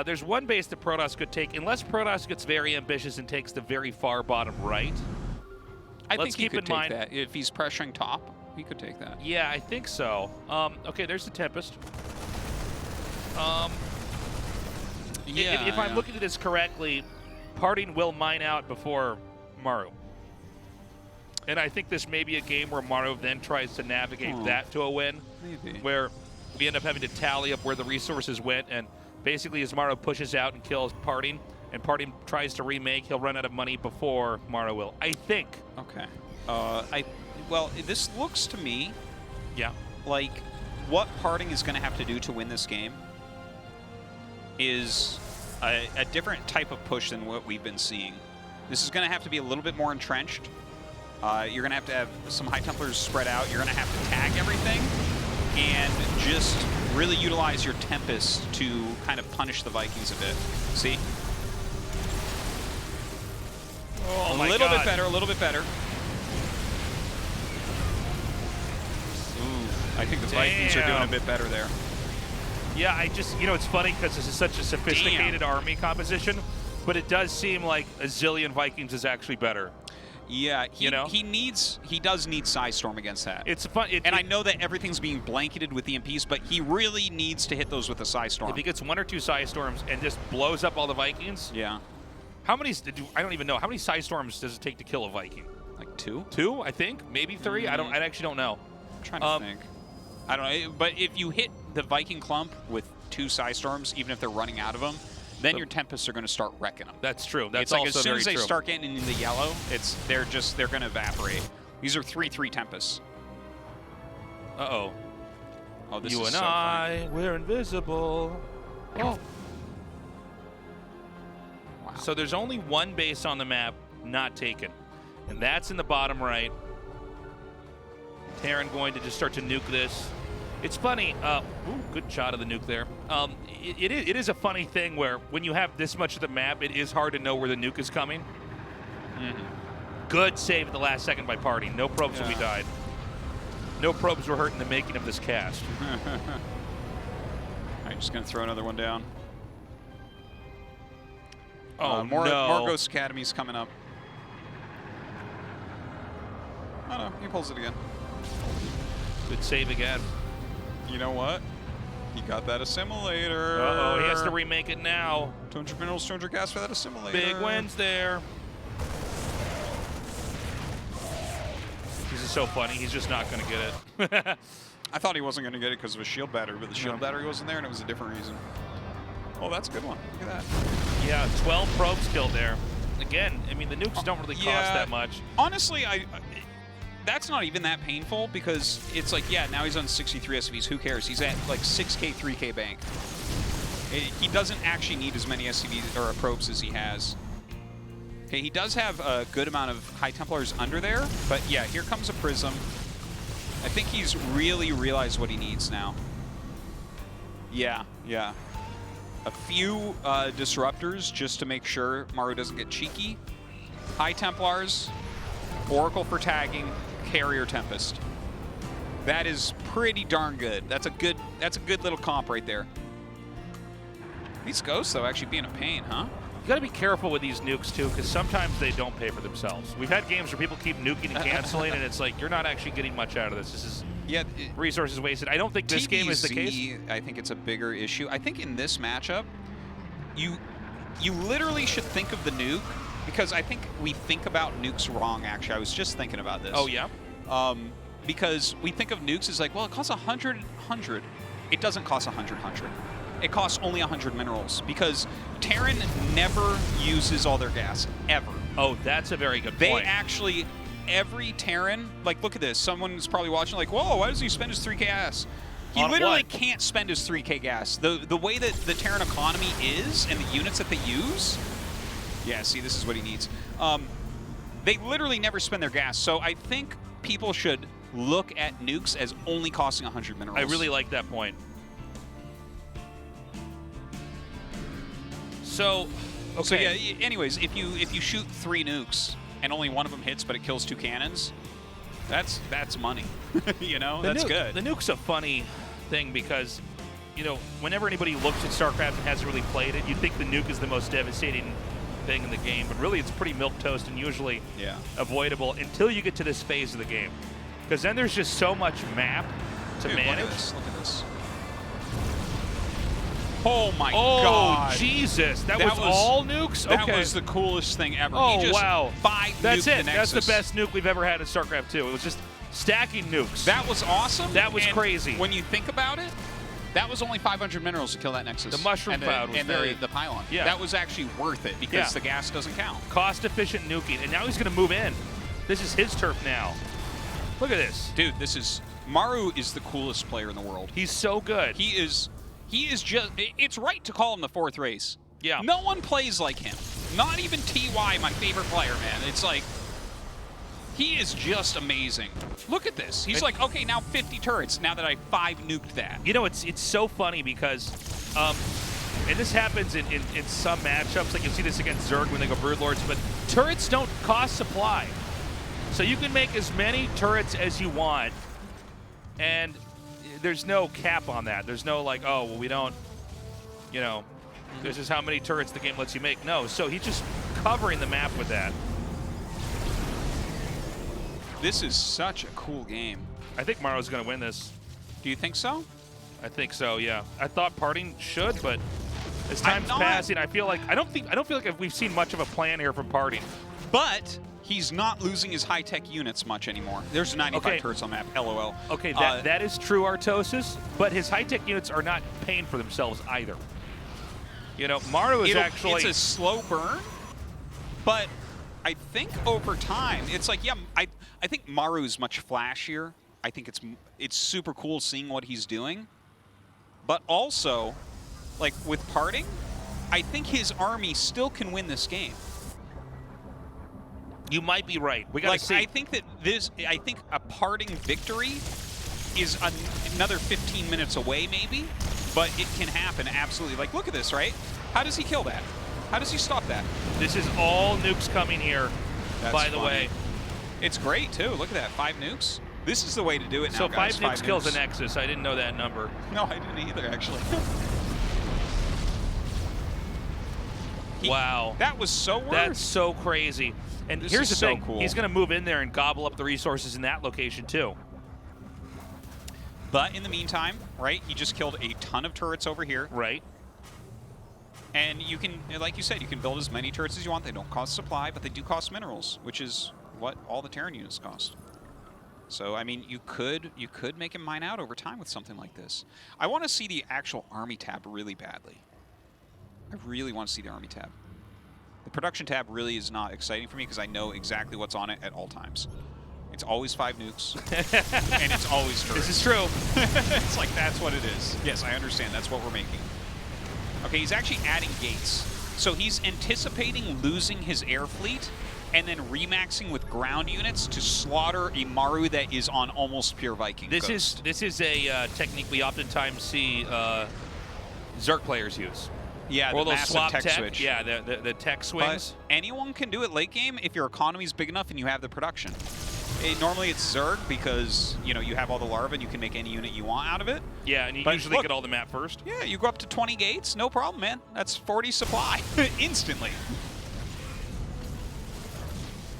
There's one base that Protoss could take, unless Protoss gets very ambitious and takes the very far bottom right. I Let's think he keep could in take mind- that. If he's pressuring top, he could take that. Yeah, I think so. Okay, there's the Tempest. If I'm looking at this correctly, PartinG will mine out before Maru. And I think this may be a game where Maru then tries to navigate that to a win, Maybe. where we end up having to tally up where the resources went, and basically as Maru pushes out and kills PartinG, and PartinG tries to remake, he'll run out of money before Maru will. I think. Okay. Well, this looks to me Yeah. like what PartinG is going to have to do to win this game is a different type of push than what we've been seeing. This is going to have to be a little bit more entrenched. You're going to have some High Templars spread out. You're going to have to tag everything and just really utilize your Tempest to kind of punish the Vikings a bit. See? Oh A my little God. bit better, a little bit better. Ooh, I think the Vikings are doing a Damn. bit better there. Yeah, I just, it's funny because this is such a sophisticated army composition, but it does seem like a zillion Vikings is actually better. Yeah, he does need Psystorm against that. It's fun. And I know that everything's being blanketed with EMPs, but he really needs to hit those with a Psystorm. If he gets 1 or 2 Psystorms and just blows up all the Vikings, Yeah. how many? I don't even know. How many Psystorms does it take to kill a Viking? Like 2? 2, I think, maybe 3. I actually don't know. I'm trying to think. I don't know, but if you hit the Viking clump with 2 Psystorms, even if they're running out of them, then your Tempests are going to start wrecking them. That's true. That's It's like also as soon very as they true. start getting into the yellow, they're going to evaporate. These are 3/3 Tempests. Uh-oh. Oh, this You is and so funny. I, we're invisible. Oh. Wow. So there's only 1 base on the map not taken, and that's in the bottom right. Terran going to just start to nuke this. It's funny. Ooh, good shot of the nuke there. It is a funny thing where when you have this much of the map, it is hard to know where the nuke is coming. Good save at the last second by PartinG. No probes will be died. No probes were hurt in the making of this cast. I'm just going to throw another one down. Oh, more no. Ghost Academy's coming up. Oh, no, he pulls it again. Good save again. You know what? He got that assimilator. Uh-oh, he has to remake it now. 200 minerals, 200 gas for that assimilator. Big wins there. This is so funny. He's just not going to get it. I thought he wasn't going to get it because of a shield battery, but the shield battery wasn't there, and it was a different reason. Oh, that's a good one. Look at that. Yeah, 12 probes killed there. Again, I mean, the nukes don't really cost that much. Honestly, that's not even that painful because it's like, yeah, now he's on 63 SCVs. Who cares? He's at like 6K, 3K bank. He doesn't actually need as many SCVs or probes as he has. Okay, he does have a good amount of High Templars under there, but yeah, here comes a Prism. I think he's really realized what he needs now. Yeah. A few Disruptors just to make sure Maru doesn't get cheeky. High Templars, Oracle for tagging, Carrier Tempest. That is pretty darn good. That's a good little comp right there. These ghosts, though, actually being a pain, huh? You got to be careful with these nukes, too, because sometimes they don't pay for themselves. We've had games where people keep nuking and canceling, and it's like, you're not actually getting much out of this. This is resources wasted. I don't think this game is the case. I think it's a bigger issue. I think in this matchup, you literally should think of the nuke, because I think we think about nukes wrong, actually. I was just thinking about this. Oh, yeah? Because we think of nukes as like, well, it costs 100. It doesn't cost 100. It costs only 100 minerals, because Terran never uses all their gas, ever. Oh, that's a very good They point. actually, every Terran, like, look at this. Someone's probably watching like, whoa, why does he spend his 3K gas? He On literally what? can't spend his 3K gas. The way that the Terran economy is and the units that they use, yeah, see, this is what he needs. They literally never spend their gas. So I think people should look at nukes as only costing 100 minerals. I really like that point. So, okay. So yeah, anyways, if you shoot 3 nukes and only one of them hits, but it kills 2 cannons, that's money. You know, that's good. The nuke's a funny thing because, you know, whenever anybody looks at StarCraft and hasn't really played it, you'd think the nuke is the most devastating thing in the game, but really it's pretty milquetoast and usually avoidable until you get to this phase of the game, because then there's just so much map to manage. Look at this. Oh my God! Oh Jesus! That was all nukes. That okay. was the coolest thing ever. Oh, he just wow! 5 That's nuked it. the That's the Nexus. best nuke we've ever had in StarCraft 2. It was just stacking nukes. That was awesome. That was and crazy. When you think about it, that was only 500 minerals to kill that Nexus. The mushroom cloud was very the pylon. Yeah. That was actually worth it because the gas doesn't count. Cost-efficient nuking, and now he's going to move in. This is his turf now. Look at this, dude. Maru is the coolest player in the world. He's so good. He is just. It's right to call him the 4th race. Yeah. No one plays like him. Not even TY, my favorite player, man. It's like. He is just amazing. Look at this. He's like, okay, now 50 turrets, now that I 5 nuked that. You know, it's so funny because, and this happens in some matchups, like you'll see this against Zerg when they go Broodlords, but turrets don't cost supply. So you can make as many turrets as you want, and there's no cap on that. There's no like, oh, well, we don't, you know, this is how many turrets the game lets you make. No, so he's just covering the map with that. This is such a cool game. I think Maru's going to win this. Do you think so? I think so, yeah. I thought PartinG should, but as time's passing, I feel like I don't feel like we've seen much of a plan here from PartinG. But he's not losing his high-tech units much anymore. There's 95 turrets on map, LOL. Okay, that is true, Artosis, but his high-tech units are not paying for themselves either. You know, Maru is actually... It's a slow burn, but I think over time, it's like, yeah, I think Maru is much flashier. I think it's super cool seeing what he's doing. But also, like with PartinG, I think his army still can win this game. You might be right. We gotta see. I think that I think a PartinG victory is another 15 minutes away, maybe, but it can happen absolutely. Like, look at this, right? How does he kill that? How does he stop that? This is all nukes coming here, by the way. It's great, too. Look at that, 5 nukes. This is the way to do it now, so guys. 5 nukes kills a Nexus. I didn't know that number. No, I didn't either, actually. Wow. That was so worth. That's so crazy. And here's the thing. Cool. He's going to move in there and gobble up the resources in that location, too. But in the meantime, right, he just killed a ton of turrets over here. Right. And you can, like you said, you can build as many turrets as you want. They don't cost supply, but they do cost minerals, which is what all the Terran units cost. So, I mean, you could make him mine out over time with something like this. I want to see the actual army tab really badly. I really want to see the army tab. The production tab really is not exciting for me because I know exactly what's on it at all times. It's always 5 nukes, and it's always turrets. This is true. It's like, that's what it is. Yes, I understand. That's what we're making. Okay, he's actually adding gates. So he's anticipating losing his air fleet and then remaxing with ground units to slaughter a Maru that is on almost pure Viking Ghost. This is a technique we oftentimes see Zerg players use. Yeah, or the those massive swap tech switch. Yeah, the tech swings. But anyone can do it late game if your economy is big enough and you have the production. Normally it's Zerg because, you know, you have all the larvae and you can make any unit you want out of it. Yeah, and you But usually look, get all the map first. Yeah, you go up to 20 gates, no problem, man. That's 40 supply instantly.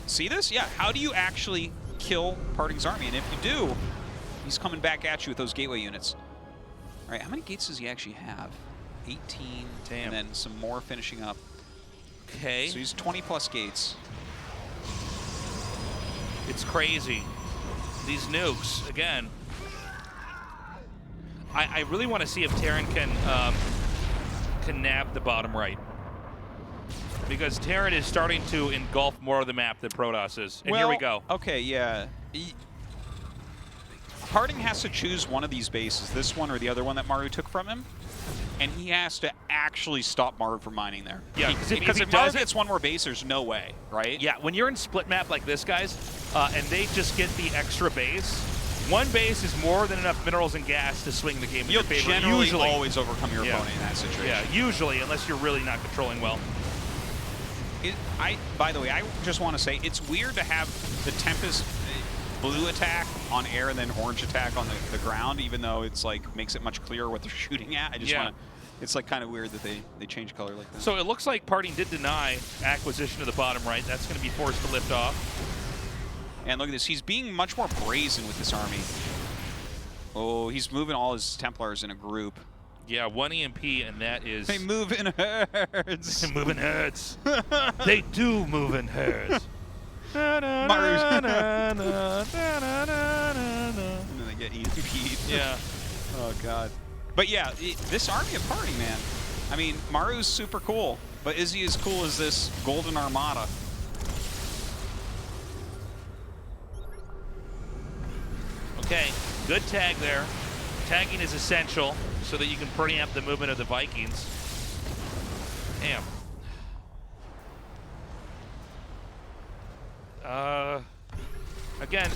See this? Yeah, how do you actually kill PartinG's army? And if you do, he's coming back at you with those gateway units. All right, how many gates does he actually have? 18, Damn. And then some more finishing up. Okay. So he's 20 plus gates. It's crazy. These nukes, again. I really want to see if Terran can nab the bottom right. Because Terran is starting to engulf more of the map than Protoss is. And here we go. Okay, yeah. PartinG has to choose one of these bases, this one or the other one that Maru took from him. And he has to actually stop Maru from mining there. Yeah, because if Maru gets one more base, there's no way, right? Yeah, when you're in split map like this, guys, and they just get the extra base, one base is more than enough minerals and gas to swing the game in your favor. You'll generally Usually. always overcome your opponent in that situation. Yeah, usually, unless you're really not controlling well. By the way, I just want to say, it's weird to have the Tempest blue attack on air and then orange attack on the ground, even though it's like makes it much clearer what they're shooting at. I just want to, it's like kind of weird that they change color like that. So it looks like PartinG did deny acquisition of the bottom right. That's going to be forced to lift off. And look at this, he's being much more brazen with this army. Oh, he's moving all his Templars in a group. Yeah, 1 EMP, and that is... They move in herds. They move in herds. They do move in herds. Maru's. And then they get EMP'd. Yeah. Oh, God. But yeah, this army of PartinG, man. I mean, Maru's super cool, but is he as cool as this Golden Armada? Okay, good tag there. Tagging is essential so that you can preempt the movement of the Vikings. Damn. Again,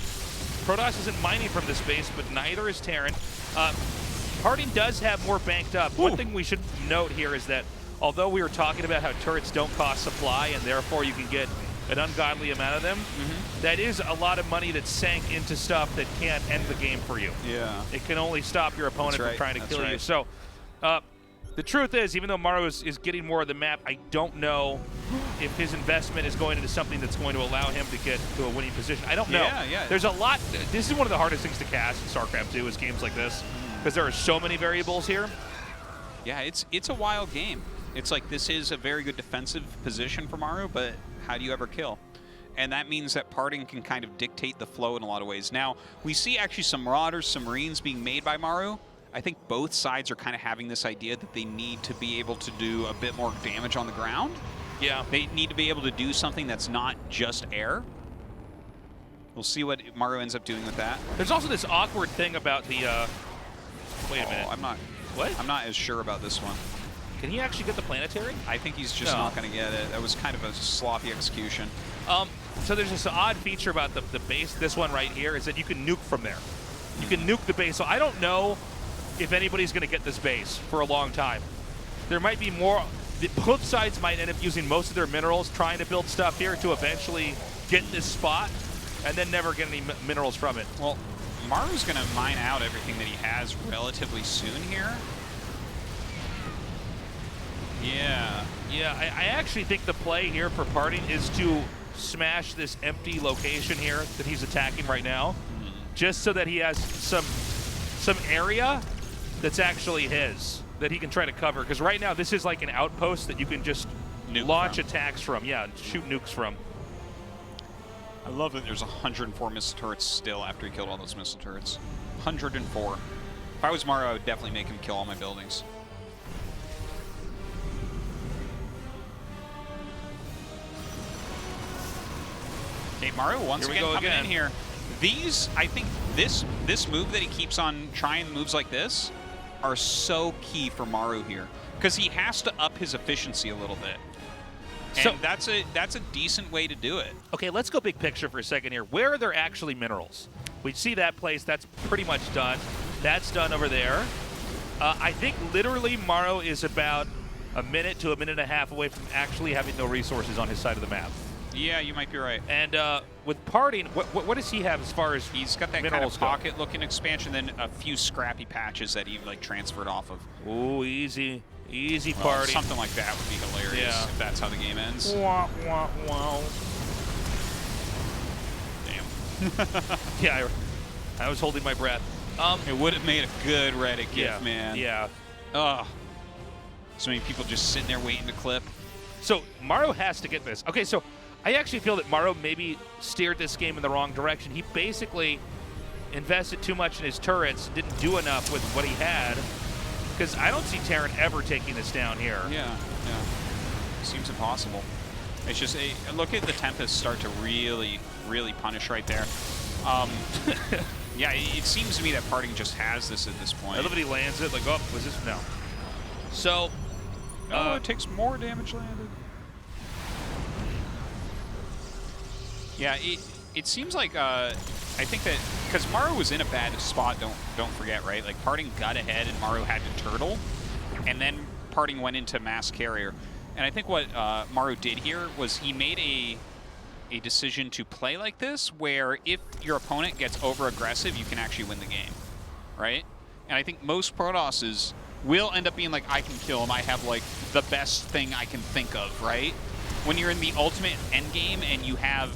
Protoss isn't mining from this base, but neither is Terran. PartinG does have more banked up. One thing we should note here is that although we were talking about how turrets don't cost supply and therefore you can get an ungodly amount of them, that is a lot of money that's sank into stuff that can't end the game for you. Yeah. It can only stop your opponent from trying to kill you. So the truth is, even though Maru is getting more of the map, I don't know if his investment is going into something that's going to allow him to get to a winning position. I don't know. Yeah. There's a lot. This is one of the hardest things to cast in StarCraft 2 is games like this, because there are so many variables here. Yeah, it's a wild game. It's like this is a very good defensive position for Maru, but how do you ever kill? And that means that PartinG can kind of dictate the flow in a lot of ways. Now, we see actually some Marauders, some Marines being made by Maru. I think both sides are kind of having this idea that they need to be able to do a bit more damage on the ground. Yeah. They need to be able to do something that's not just air. We'll see what Maru ends up doing with that. There's also this awkward thing about the... wait a minute. I'm not... What? I'm not as sure about this one. Can he actually get the planetary? I think he's just not going to get it. That was kind of a sloppy execution. So there's this odd feature about the base, this one right here, is that you can nuke from there. You can nuke the base. So I don't know if anybody's going to get this base for a long time. There might be more. Both sides might end up using most of their minerals trying to build stuff here to eventually get this spot and then never get any minerals from it. Well, Maru's going to mine out everything that he has relatively soon here. Yeah. Yeah, I actually think the play here for PartinG is to smash this empty location here that he's attacking right now, just so that he has some area that's actually his, that he can try to cover. Because right now, this is like an outpost that you can just launch attacks from. Yeah, shoot nukes from. I love that there's 104 missile turrets still after he killed all those missile turrets. 104. If I was Maru, I would definitely make him kill all my buildings. Okay, Maru once again coming in here. These, I think, this move that he keeps on trying moves like this are so key for Maru here, because he has to up his efficiency a little bit. And so that's a decent way to do it. Okay, let's go big picture for a second here. Where are there actually minerals? We see that place. That's pretty much done. That's done over there. I think literally Maru is about a minute to a minute and a half away from actually having no resources on his side of the map. Yeah, you might be right. And with Parting, what does he have as far as He's got that kind of minerals go? pocket-looking expansion, then a few scrappy patches that he like transferred off of. Ooh, easy Well, Parting. something like that would be hilarious Yeah. if that's how the game ends. Wah, wah, wah. Damn. Yeah, I was holding my breath. It would have made a good Reddit gif, Yeah, man. yeah. Ugh. So many people just sitting there waiting to clip. So Maru has to get this. Okay, so I actually feel that Maru maybe steered this game in the wrong direction. He basically invested too much in his turrets, didn't do enough with what he had, because I don't see Terran ever taking this down here. Yeah. Seems impossible. It's just, look at the Tempest start to really, really punish right there. Yeah, it seems to me that PartinG just has this at this point. I love that he lands it, like, oh, was this? No. So, Oh, it takes more damage landed. Yeah, it seems like I think that because Maru was in a bad spot. Don't forget, right? Like PartinG got ahead and Maru had to turtle, and then PartinG went into mass carrier. And I think what Maru did here was he made a decision to play like this, where if your opponent gets over aggressive, you can actually win the game, right? And I think most Protosses will end up being like, I can kill him. I have like the best thing I can think of, right? When you're in the ultimate end game and you have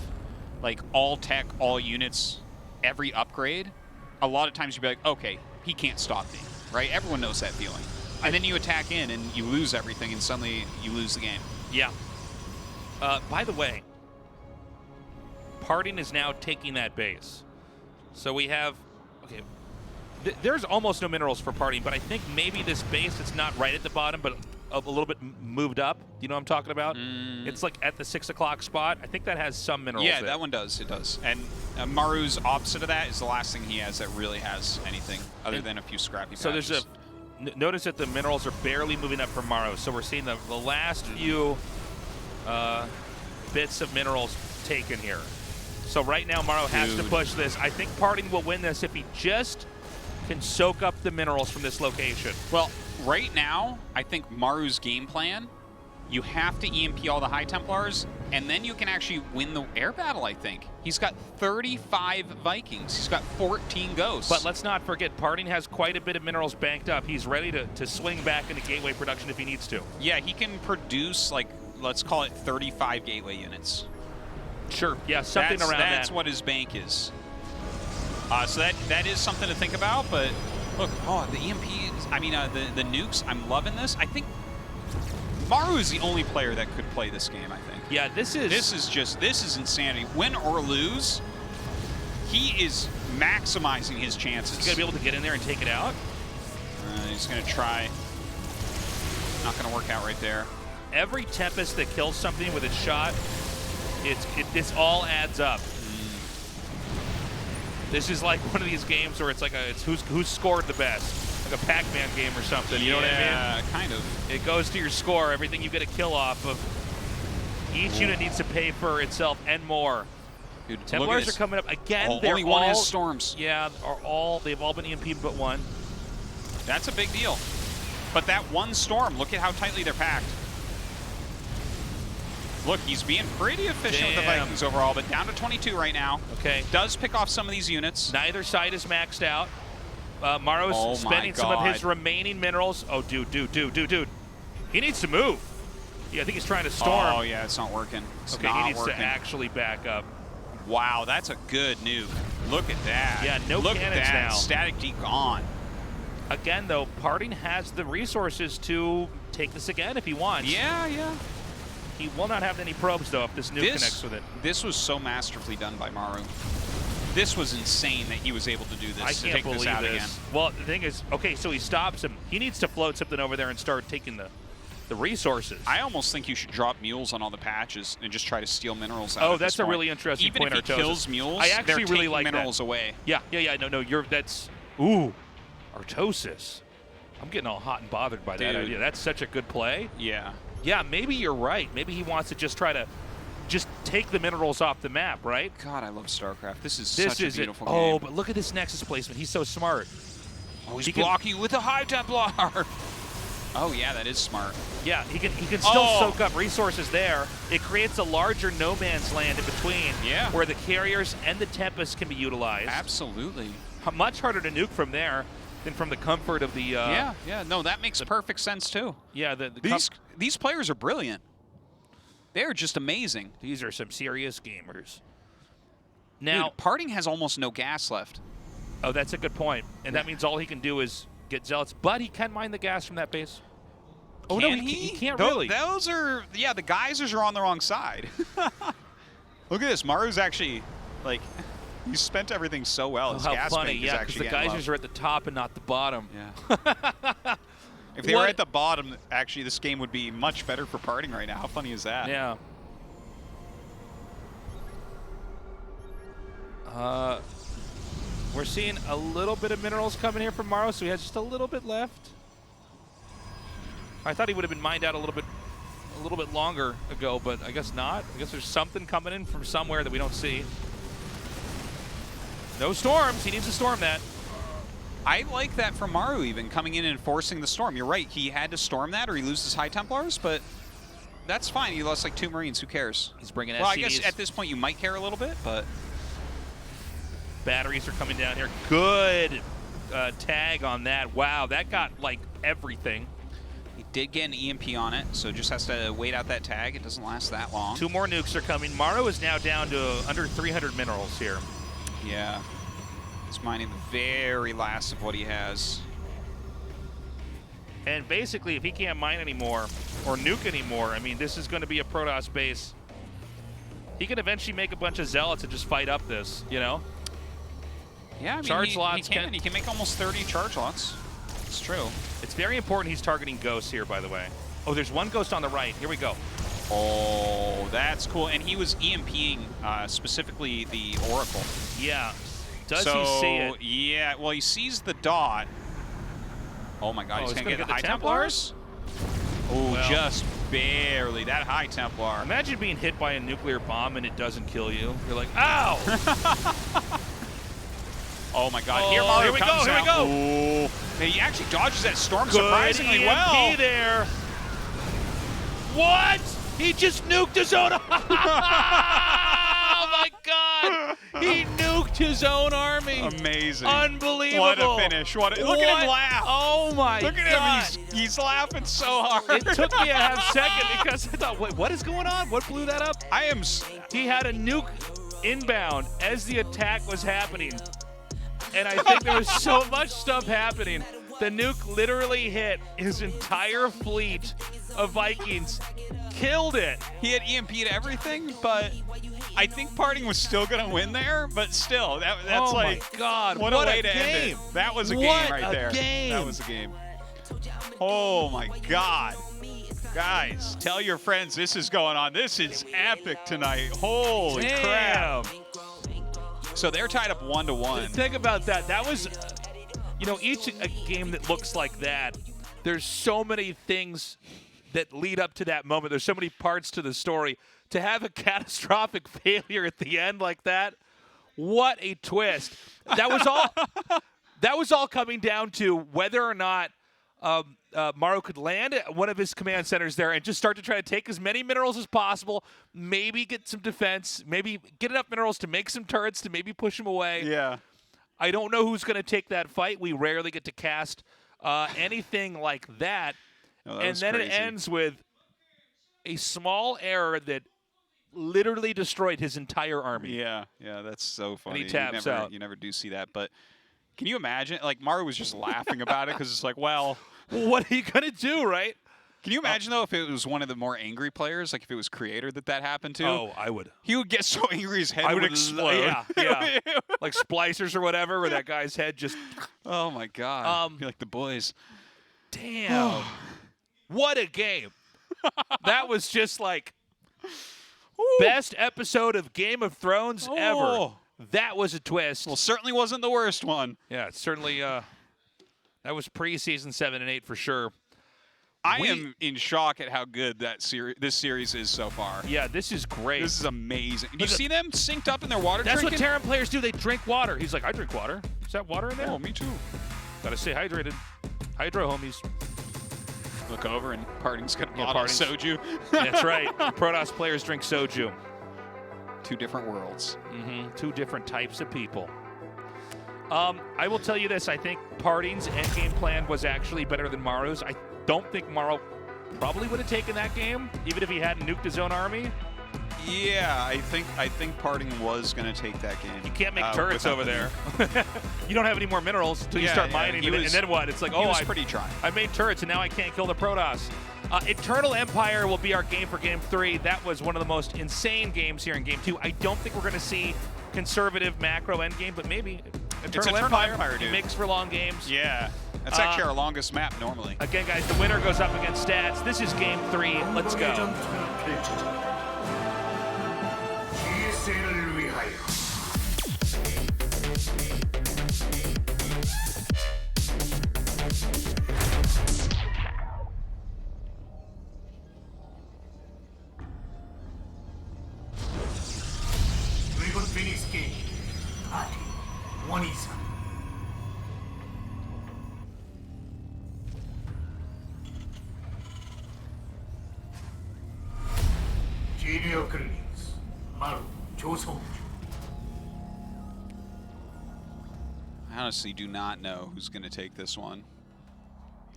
like all tech, all units, every upgrade, a lot of times you'll be like, okay, he can't stop me, right? Everyone knows that feeling. And then you attack in and you lose everything and suddenly you lose the game. yeah. By the way, PartinG is now taking that base. So we have, okay, there's almost no minerals for PartinG, but I think maybe this base that's not right at the bottom, but a little bit moved up. You know what I'm talking about? It's like at the 6 o'clock spot. I think that has some minerals. Yeah, there. that one does. It does. And Maru's opposite of that is the last thing he has that really has anything other than a few scrappy So patches. there's notice that the minerals are barely moving up for Maru. So we're seeing the last few bits of minerals taken here. So right now Maru has to push this. I think PartinG will win this if he just can soak up the minerals from this location. Well, right now, I think Maru's game plan, you have to EMP all the High Templars, and then you can actually win the air battle, I think. He's got 35 Vikings. He's got 14 Ghosts. But let's not forget, PartinG has quite a bit of minerals banked up. He's ready to swing back into gateway production if he needs to. Yeah, he can produce, like, let's call it 35 gateway units. Sure, yeah, something around that. That's what his bank is. So that is something to think about, but look, the EMPs, I mean, the nukes, I'm loving this. I think Maru is the only player that could play this game, I think. Yeah, this is insanity. Win or lose, he is maximizing his chances. He's going to be able to get in there and take it out. He's going to try. Not going to work out right there. Every Tempest that kills something with its shot, this all adds up. This is like one of these games where it's like it's who's scored the best, like a Pac-Man game or something. You know what I mean? Yeah, kind of. It goes to your score, everything you get a kill off of. Each unit needs to pay for itself and more. Dude, Templars are coming up again. They're only one all, has storms. Yeah, they've all been EMP'd but one. That's a big deal. But that one storm, look at how tightly they're packed. Look, he's being pretty efficient with the Vikings overall, but down to 22 right now. Okay. Does pick off some of these units. Neither side is maxed out. Maru's spending some of his remaining minerals. Oh, dude. He needs to move. Yeah, I think he's trying to storm. Oh, yeah, it's not working. It's okay, not he needs working. to actually back up. Wow, that's a good nuke. Look at that. Yeah, no Look cannons at that. now. Static D gone. Again, though, PartinG has the resources to take this again if he wants. Yeah. He will not have any probes, though, if this nuke connects with it. This was so masterfully done by Maru. This was insane that he was able to do this. I can't believe this out this. Again. Well, the thing is, okay, so he stops him. He needs to float something over there and start taking the resources. I almost think you should drop mules on all the patches and just try to steal minerals out. Oh, at this that's a point. really interesting Even point. Even if he kills mules, I actually they're really taking like minerals that. away. Yeah. No, that's ooh, Artosis. I'm getting all hot and bothered by that idea. That's such a good play. Yeah. Yeah, maybe you're right. Maybe he wants to just try to take the minerals off the map, right? God, I love StarCraft. This is such a beautiful game. Oh, but look at this Nexus placement. He's so smart. Oh, he's blocking with a High Templar. Oh yeah, that is smart. Yeah, he can still soak up resources there. It creates a larger no man's land in between, where the carriers and the Tempest can be utilized. Absolutely. Much harder to nuke from there than from the comfort of the. Yeah. No, that makes perfect sense too. Yeah, these players are brilliant. They're just amazing. These are some serious gamers. Now, dude, PartinG has almost no gas left. Oh, that's a good point, and that means all he can do is get zealots, but he can mine the gas from that base. Oh no, he can't really. Those are, yeah, the geysers are on the wrong side. Look at this, Maru's actually, like, he spent everything so well. His gas funny, bank is actually the geysers are at the top and not the bottom. Yeah. If they were at the bottom, actually, this game would be much better for PartinG right now. How funny is that? Yeah. We're seeing a little bit of minerals coming here from Maru, so he has just a little bit left. I thought he would have been mined out a little bit longer ago, but I guess not. I guess there's something coming in from somewhere that we don't see. No storms. He needs to storm that. I like that from Maru, even coming in and forcing the storm. You're right. He had to storm that, or he loses High Templars, but that's fine. He lost like 2 Marines. Who cares? He's bringing Well, SCVs. I guess at this point you might care a little bit, but batteries are coming down here. Good tag on that. Wow, that got like everything. He did get an EMP on it, so just has to wait out that tag. It doesn't last that long. 2 more nukes are coming. Maru is now down to under 300 minerals here. Yeah. He's mining the very last of what he has. And basically, if he can't mine anymore or nuke anymore, I mean, this is going to be a Protoss base. He can eventually make a bunch of zealots and just fight up this, you know? Yeah, I mean, charge lots he can make almost 30 charge lots. It's true. It's very important he's targeting ghosts here, by the way. Oh, there's 1 ghost on the right. Here we go. Oh, that's cool. And he was EMPing specifically the Oracle. Yeah. Does he see it? Yeah, well, he sees the dot. Oh my god, he's going to get the High Templars? Oh, well, just barely. That High Templar. Imagine being hit by a nuclear bomb and it doesn't kill you. You're like, ow! Oh my god, here Maru comes here we go. Ooh. He actually dodges that storm Good surprisingly EMP well. There. What? He just nuked his own. Oh my god! He nuked his own army. Amazing. Unbelievable. What a finish. Look at him laugh. Oh my god. Look at him. He's laughing so hard. It took me a half second because I thought, wait, what is going on? What blew that up? He had a nuke inbound as the attack was happening. And I think there was so much stuff happening. The nuke literally hit his entire fleet of Vikings. Killed it. He had EMP'd everything, but I think PartinG was still going to win there. But still, that's like, my God, what a way to end it. That was a game right there. That was a game. Oh my God. Guys, tell your friends this is going on. This is epic tonight. Holy crap. So they're tied up 1-1. Think about that. That was, you know, a game that looks like that, there's so many things that lead up to that moment. There's so many parts to the story. To have a catastrophic failure at the end like that, what a twist. That was all. That was all coming down to whether or not Maru could land at one of his command centers there and just start to try to take as many minerals as possible, maybe get some defense, maybe get enough minerals to make some turrets to maybe push him away. Yeah. I don't know who's going to take that fight. We rarely get to cast anything like that. Oh, and then crazy. It ends with a small error that literally destroyed his entire army. Yeah, that's so funny. And he taps out. You never do see that, but can you imagine? Like, Maru was just laughing about it because it's like, well, what are you going to do, right? Can you imagine, though, if it was one of the more angry players, like if it was Creator that happened to? Oh, I would. He would get so angry his head would explode. Yeah. Like Splicers or whatever, where that guy's head just... Oh, my God. Be like the boys. Damn. What a game. That was just like best episode of Game of Thrones ever. That was a twist. Well, certainly wasn't the worst one. Yeah, it certainly... that was pre-season 7 and 8 for sure. I am in shock at how good this series is so far. Yeah, this is great. This is amazing. Do you see them synced up in their water That's drinking? what Terran players do. They drink water. He's like, I drink water. Is that water in there? Oh, me too. Gotta stay hydrated. Hydro, homies. Look over and PartinG's gonna Yeah, bottle PartinG's- soju. That's right. Protoss players drink soju. Two different worlds. Two different types of people. I will tell you this. I think PartinG's endgame plan was actually better than Maru's. I don't think Maru probably would have taken that game, even if he hadn't nuked his own army. Yeah, I think PartinG was gonna take that game. You can't make turrets over there. You don't have any more minerals until you Yeah, start yeah, mining, he and was- then what? It's like, He oh, was pretty trying. I made turrets, and now I can't kill the Protoss. Eternal Empire will be our game for Game 3. That was one of the most insane games here in Game 2. I don't think we're going to see conservative macro endgame, but maybe Eternal Empire, dude. It makes for long games. Yeah, that's actually our longest map normally. Again, guys, the winner goes up against Stats. This is Game 3. Let's 영광의 go. 전투를 펼쳐진다. GSL을 위하여. 드래곤 피닉스 게임 파티 123. 지니어 클리닉스 마루 조성. I honestly do not know who's gonna take this one.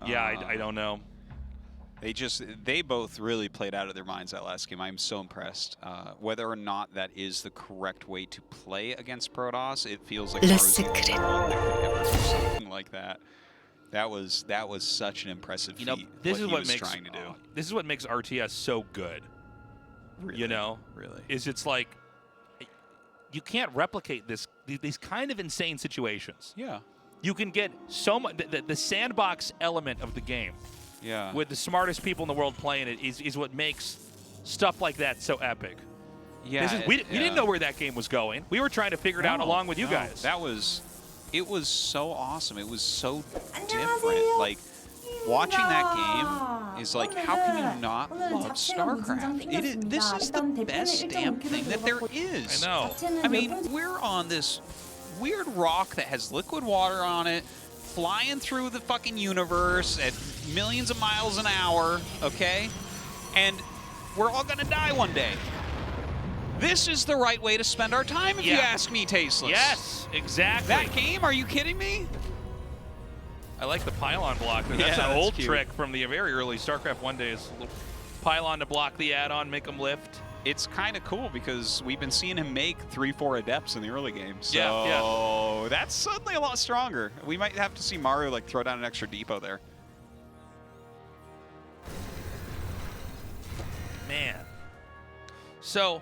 Yeah, I don't know. They both really played out of their minds that last game. I'm so impressed. Whether or not that is the correct way to play against Protoss, it feels like Maru's the only one that could ever do something like that. That was such an impressive feat. You know, this is he what was makes trying to do. This is what makes RTS so good. Really, You know, really. it's like you can't replicate these kind of insane situations. Yeah, You can get so much. The sandbox element of the game yeah. with the smartest people in the world playing it is what makes stuff like that so epic. Yeah, We didn't know where that game was going. We were trying to figure it out along with you guys. It was so awesome. It was so different. Like, watching that game is like, how can you not love StarCraft? This is the best damn thing that there is. I know. I mean, we're on this weird rock that has liquid water on it, flying through the fucking universe at millions of miles an hour, okay? And we're all gonna die one day. This is the right way to spend our time, if you ask me, Tasteless. Yes, exactly. That game? Are you kidding me? I like the pylon block. That's Yeah, an that's old cute. trick from the very early StarCraft 1 days. Pylon to block the add-on, make them lift. It's kind of cool because we've been seeing him make 3-4 adepts in the early games. So Yeah, that's suddenly a lot stronger. We might have to see Maru like throw down an extra depot there. Man. So,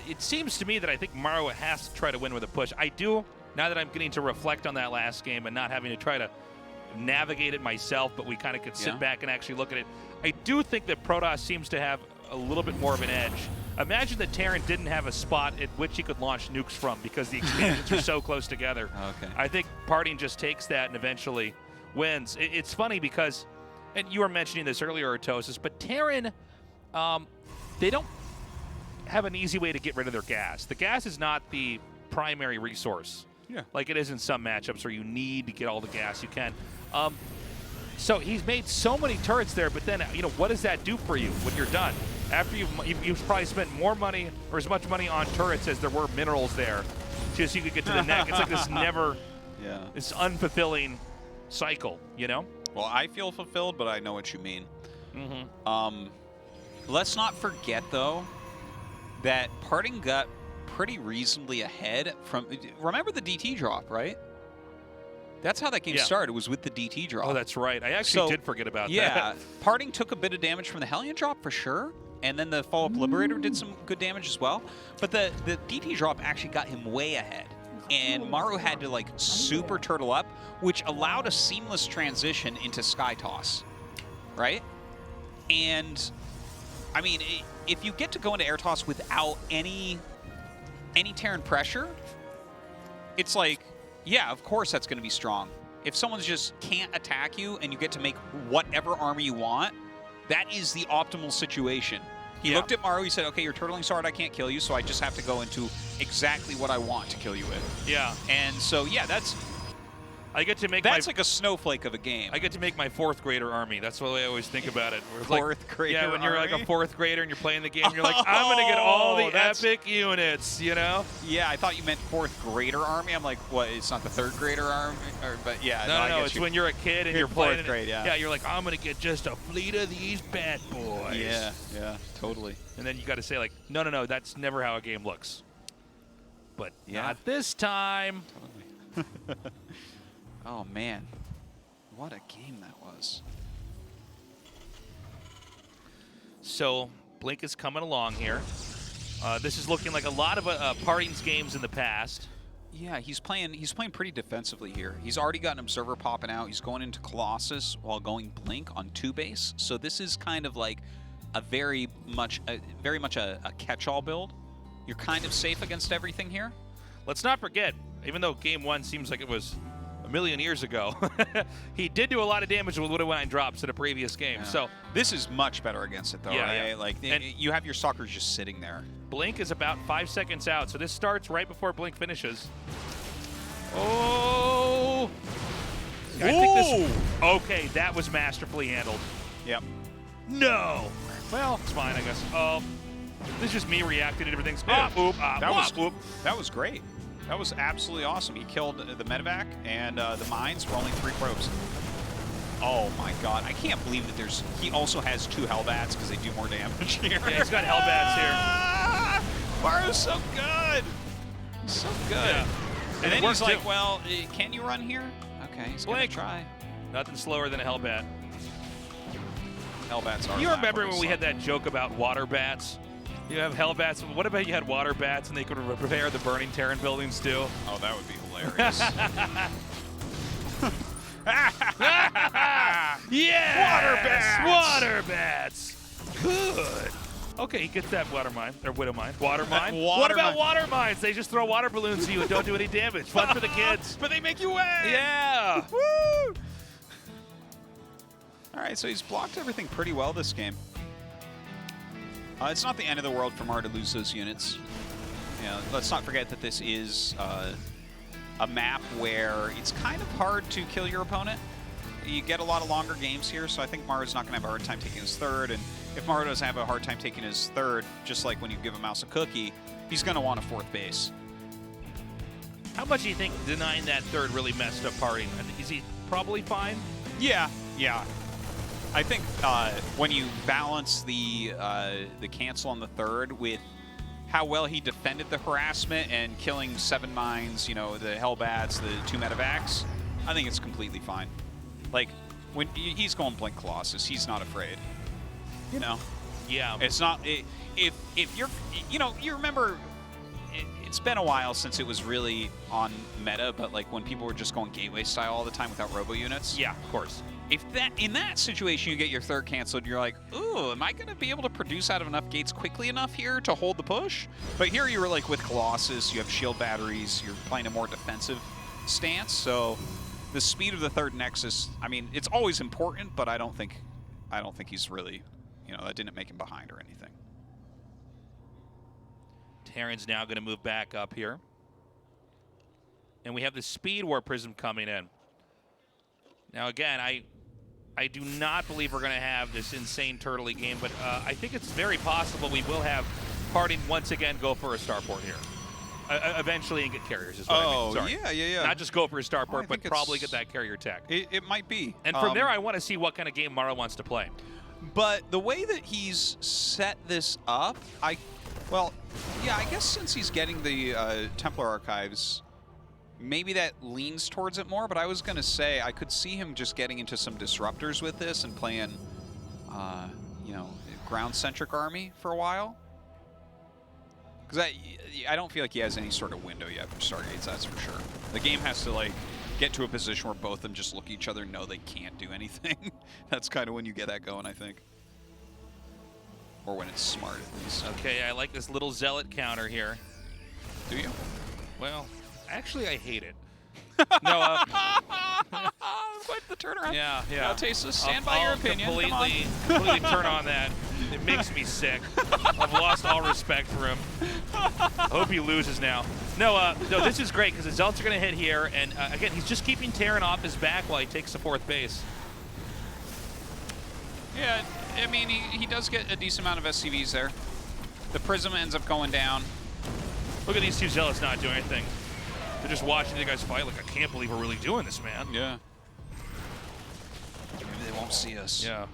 it seems to me that I think Maru has to try to win with a push. I do, now that I'm getting to reflect on that last game and not having to try to navigate it myself, but we kind of could sit back and actually look at it. I do think that Protoss seems to have a little bit more of an edge. Imagine that Terran didn't have a spot at which he could launch nukes from because the expansions are so close together. Okay. I think PartinG just takes that and eventually wins. It's funny because, and you were mentioning this earlier, Artosis, but Terran, they don't have an easy way to get rid of their gas. The gas is not the primary resource. Yeah. Like it is in some matchups where you need to get all the gas you can. So he's made so many turrets there, but then, you know, what does that do for you when you're done? After you've probably spent more money or as much money on turrets as there were minerals there, just so you could get to the neck. It's like this this unfulfilling cycle, you know? Well, I feel fulfilled, but I know what you mean. Mm-hmm. Let's not forget, though, that PartinG got pretty reasonably ahead from... Remember the DT drop, right? That's how that game started, was with the DT drop. Oh, that's right. I actually did forget about that. Yeah, PartinG took a bit of damage from the Hellion drop for sure, and then the Fall-Up Liberator did some good damage as well. But the DT drop actually got him way ahead. And Maru had to, like, super turtle up, which allowed a seamless transition into Sky Toss, right? And, I mean, if you get to go into Air Toss without any Terran pressure, it's like, yeah, of course that's going to be strong. If someone just can't attack you and you get to make whatever army you want, that is the optimal situation. He looked at Maru, he said, okay, you're turtling so hard I can't kill you, so I just have to go into exactly what I want to kill you with. Yeah. And so, yeah, that's I get to make That's like a snowflake of a game. I get to make my 4th grader army. That's the way I always think about it. Where it's Fourth grader Yeah, when you're like a army? 4th grader and you're playing the game, you're like, I'm going to get all the that's- epic units, you know? Yeah, I thought you meant 4th grader army. I'm like, what? It's not the 3rd grader army? But yeah, No, I no, get it's you. when you're a kid and You're you're playing. fourth grade, yeah. Yeah, you're like, I'm going to get just a fleet of these bad boys. Yeah, yeah, totally. And then you got to say, like, no, that's never how a game looks. But Yeah. not this time. Totally. Oh, man. What a game that was. So Blink is coming along here. This is looking like a lot of PartinG's games in the past. Yeah, he's playing pretty defensively here. He's already got an Observer popping out. He's going into Colossus while going Blink on 2 base. So this is kind of like a very much a catch-all build. You're kind of safe against everything here. Let's not forget, even though Game 1 seems like it was a million years ago, he did do a lot of damage with Wood-Wine drops in a previous game. Yeah. So this is much better against it, though, Yeah, right? yeah. Like And- you have your stalkers just sitting there. Blink is about 5 seconds out, so this starts right before Blink finishes. Oh! I think this. Okay, that was masterfully handled. Yep. No! Well, it's fine, I guess. Oh, this is just me reacting to everything. That was great. That was absolutely awesome. He killed the medevac and the mines for only 3 probes. Oh my god, I can't believe that he also has 2 Hellbats because they do more damage here. Yeah, he's got Hellbats here. Maru's so good. He's so good. Yeah. And then it he's worked, like, too. well, can you run here? Okay, he's going Blink. to try. Nothing slower than a Hellbat. Hellbats are You remember laughable when we had that joke about water bats? You have Hellbats. What about you had water bats and they could repair the burning Terran buildings too? Oh, that would be hilarious. Yeah! Water bats! Water bats! Good. Okay, he gets that water mine, or widow mine. Water mine? Water What about mine. water mines? They just throw water balloons at you and don't do any damage. Fun for the kids. But they make you wet! Yeah! Woo! All right, so he's blocked everything pretty well this game. It's not the end of the world for Maru to lose those units. You know, let's not forget that this is a map where it's kind of hard to kill your opponent. You get a lot of longer games here, so I think Maru's not going to have a hard time taking his 3rd. And if Maru doesn't have a hard time taking his 3rd, just like when you give a mouse a cookie, he's going to want a 4th base. How much do you think denying that 3rd really messed up PartinG? Is he probably fine? Yeah. I think when you balance the cancel on the 3rd with how well he defended the harassment and killing 7 mines, you know, the Hellbats, the 2 medevacs, I think it's completely fine. Like, when he's going Blink Colossus, he's not afraid. You know? Yeah. It's not... If you're... You know, you remember... It's been a while since it was really on meta, but like when people were just going gateway style all the time without robo units. Yeah, of course. If in that situation you get your 3rd canceled, you're like, ooh, am I going to be able to produce out of enough gates quickly enough here to hold the push? But here you were like with Colossus, you have shield batteries, you're playing a more defensive stance, so the speed of the 3rd Nexus, I mean, it's always important, but I don't think he's really, you know, that didn't make him behind or anything. Terran's now going to move back up here. And we have the Speed War Prism coming in. Now, again, I do not believe we're going to have this insane turtley game, but I think it's very possible we will have PartinG once again go for a starport here. Eventually and get carriers is what I mean. Sorry. yeah. Not just go for a starport, but think probably it's- get that carrier tech. It might be. And from there, I want to see what kind of game Maru wants to play. But the way that he's set this up, well, yeah, I guess since he's getting the Templar Archives, maybe that leans towards it more, but I was going to say I could see him just getting into some disruptors with this and playing, you know, ground-centric army for a while. Because I don't feel like he has any sort of window yet for Stargates, that's for sure. The game has to, like, get to a position where both of them just look at each other and know they can't do anything. That's kind of when you get that going, I think. Or when it's smart, at least. Okay, I like this little Zealot counter here. Do you? Well, actually, I hate it. No, Quite the turnaround. yeah. Now, Tesa, stand by your opinion. Come on. Completely turn on that. It makes me sick. I've lost all respect for him. I hope he loses now. No, this is great because the Zelts are going to hit here, and again, he's just keeping Terran off his back while he takes the 4th base. Yeah, I mean, he does get a decent amount of SCVs there. The Prism ends up going down. Look at these two Zealots not doing anything. They're just watching the guys fight like, I can't believe we're really doing this, man. Yeah. Maybe they won't see us. Yeah.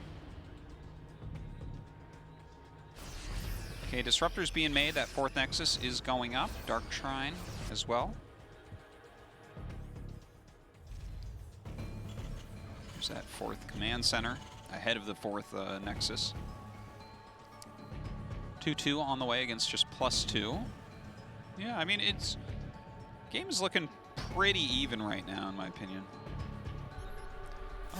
Okay, Disruptor's being made. That 4th Nexus is going up. Dark Shrine as well. There's that 4th Command Center ahead of the 4th Nexus. 2-2 on the way against just +2. Yeah, I mean, game is looking pretty even right now, in my opinion.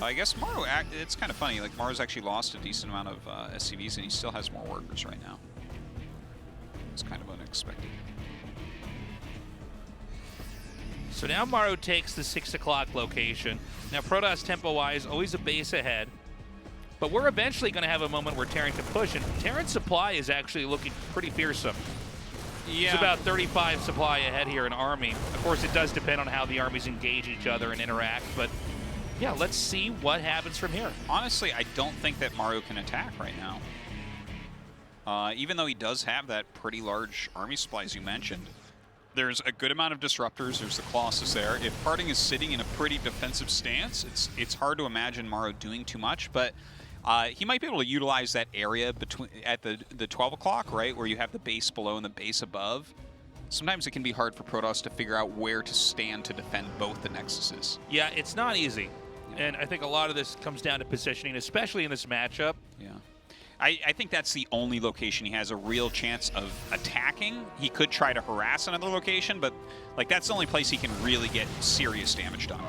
I guess Maru, it's kind of funny. Like, Maru's actually lost a decent amount of SCVs, and he still has more workers right now. It's kind of unexpected. So now Maru takes the 6 o'clock location. Now Protoss tempo-wise, always a base ahead. But we're eventually going to have a moment where Terran can push, and Terran's supply is actually looking pretty fearsome. Yeah. It's about 35 supply ahead here in Army. Of course, it does depend on how the armies engage each other and interact, but yeah, let's see what happens from here. Honestly, I don't think that Maru can attack right now. Even though he does have that pretty large army supply, as you mentioned. There's a good amount of disruptors. There's the Colossus there. If PartinG is sitting in a pretty defensive stance, it's hard to imagine Maru doing too much, but he might be able to utilize that area between at the 12 o'clock, right, where you have the base below and the base above. Sometimes it can be hard for Protoss to figure out where to stand to defend both the Nexuses. Yeah, it's not easy. Yeah. And I think a lot of this comes down to positioning, especially in this matchup. Yeah. I think that's the only location he has a real chance of attacking. He could try to harass another location, but like that's the only place he can really get serious damage done.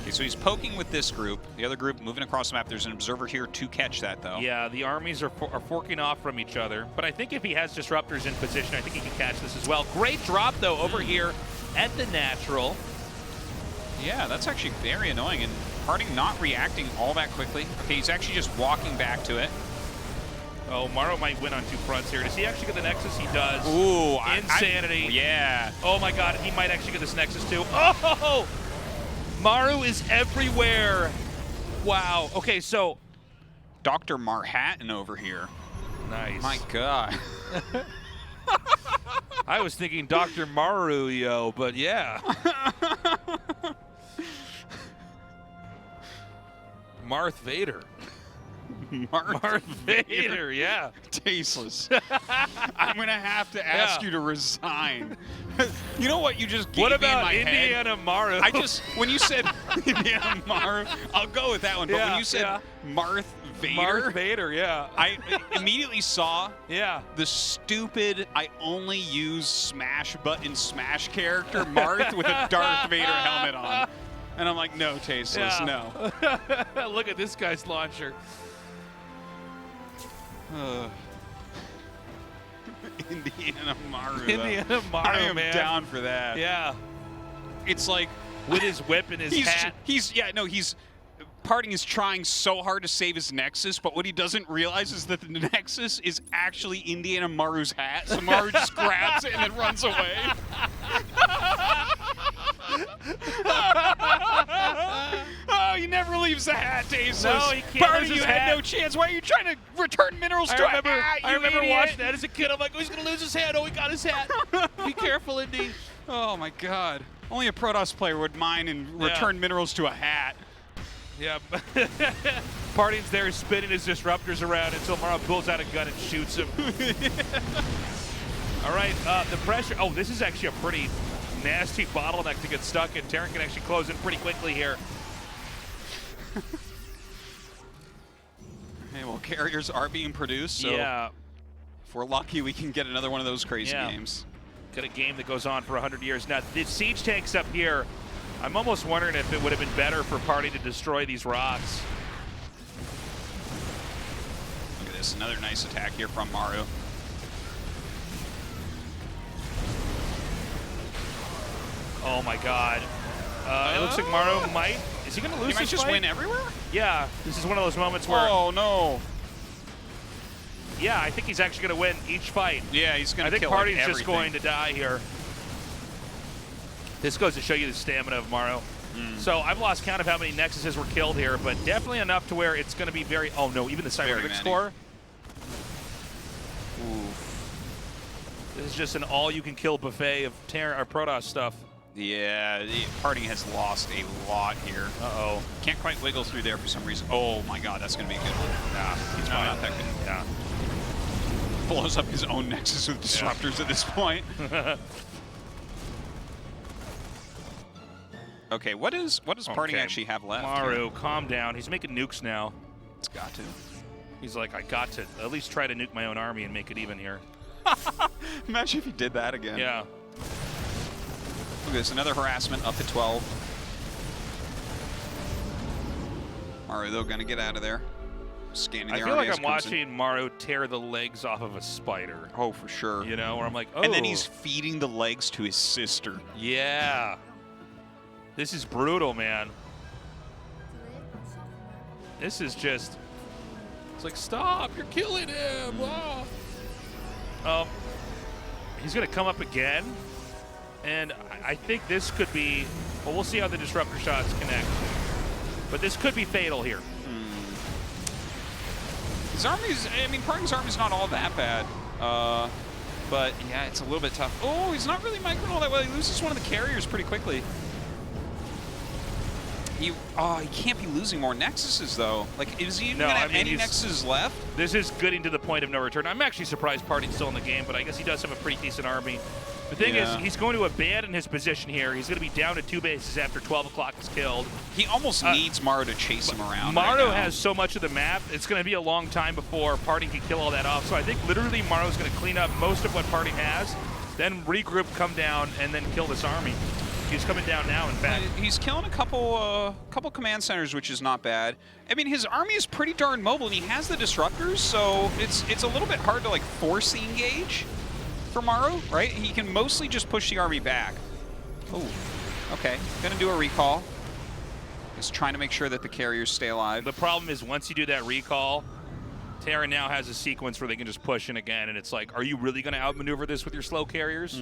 Okay, so he's poking with this group. The other group moving across the map. There's an observer here to catch that, though. Yeah, the armies are forking off from each other. But I think if he has disruptors in position, I think he can catch this as well. Great drop, though, over here at the natural. Yeah, that's actually very annoying. And PartinG not reacting all that quickly. Okay, he's actually just walking back to it. Oh, Maru might win on 2 fronts here. Does he actually get the Nexus? He does. Ooh. Insanity. Yeah. Oh, my God. He might actually get this Nexus, too. Oh! Maru is everywhere. Wow. Okay, so Dr. Marhattan over here. Nice. My God. I was thinking Dr. Maru, yo, but yeah. Marth Vader. Marth Vader, yeah. Tasteless. I'm going to have to ask you to resign. You know what you just gave what about me in my Indiana head? Maru? When you said Indiana Maru, I'll go with that one. But when you said Marth Vader, Marth Vader, yeah. I immediately saw the stupid, I only use smash button smash character Marth with a Darth Vader helmet on. And I'm like, no, Tasteless, no. Look at this guy's launcher. Indiana Maru. Indiana Maru, I am man. down for that. Yeah. It's like with his whip and his hat. PartinG is trying so hard to save his Nexus, but what he doesn't realize is that the Nexus is actually Indiana Maru's hat. So Maru just grabs it and then runs away. Oh, he never leaves the hat, Tasteless. No, he can't. PartinG, you had no chance. Why are you trying to return minerals to a hat, I remember idiot? watching that as a kid. I'm like, oh, he's going to lose his hat. Oh, he got his hat. Be careful, Indy. Oh, my God. Only a Protoss player would mine and return minerals to a hat. Yeah. PartinG's there spinning his disruptors around until Maru pulls out a gun and shoots him. All right, the pressure. Oh, this is actually a pretty nasty bottleneck to get stuck in. Terran can actually close in pretty quickly here. Hey, well, carriers are being produced, so if we're lucky, we can get another one of those crazy games. Got a game that goes on for 100 years. Now, the siege tanks up here, I'm almost wondering if it would have been better for PartinG to destroy these rocks. Look at this, another nice attack here from Maru. Oh my God. It looks like Maru might. Is he going to lose this fight? He might just win everywhere? Yeah. This is one of those moments where. Oh, no. Yeah, I think he's actually going to win each fight. Yeah, he's going to kill I think PartinG's everything. just going to die here. This goes to show you the stamina of Maru. So I've lost count of how many Nexuses were killed here, but definitely enough to where it's going to be very... Oh, no, even the cybernetic score. This is just an all-you-can-kill buffet of Protoss stuff. Yeah, PartinG has lost a lot here. Uh-oh. Can't quite wiggle through there for some reason. Oh my god, that's going to be a good one. Yeah, he's not that good. Yeah. Blows up his own Nexus with disruptors at this point. Okay, what does PartinG actually have left? Maru, calm down. He's making nukes now. It's got to. He's like, I got to at least try to nuke my own army and make it even here. Imagine if he did that again. Yeah. Look at this, another harassment up at 12. Maru, though, gonna get out of there. Scanning the I feel like I'm watching Maru tear the legs off of a spider. Oh, for sure. You know, where I'm like, oh. And then he's feeding the legs to his sister. Yeah. This is brutal, man. This is just... It's like, stop, you're killing him. Oh. He's going to come up again. And I think this could be... Well, we'll see how the disruptor shots connect. But this could be fatal here. His army's... I mean, PartinG's army's not all that bad. But, yeah, it's a little bit tough. Oh, he's not really microing all that well. He loses one of the carriers pretty quickly. He can't be losing more Nexuses, though. Like, is he even going to have any Nexuses left? This is getting to the point of no return. I'm actually surprised PartinG's still in the game, but I guess he does have a pretty decent army. The thing is, he's going to abandon his position here. He's going to be down to 2 bases after 12 o'clock is killed. He almost needs Maru to chase him around. Maru has so much of the map, it's going to be a long time before PartinG can kill all that off. So I think literally Maru's going to clean up most of what PartinG has, then regroup, come down, and then kill this army. He's coming down now, in fact. He's killing a couple command centers, which is not bad. I mean, his army is pretty darn mobile, and he has the disruptors, so it's a little bit hard to, like, force the engage for Maru, right? He can mostly just push the army back. Oh, okay. Gonna do a recall. Just trying to make sure that the carriers stay alive. The problem is once you do that recall, Terran now has a sequence where they can just push in again, and it's like, are you really going to outmaneuver this with your slow carriers?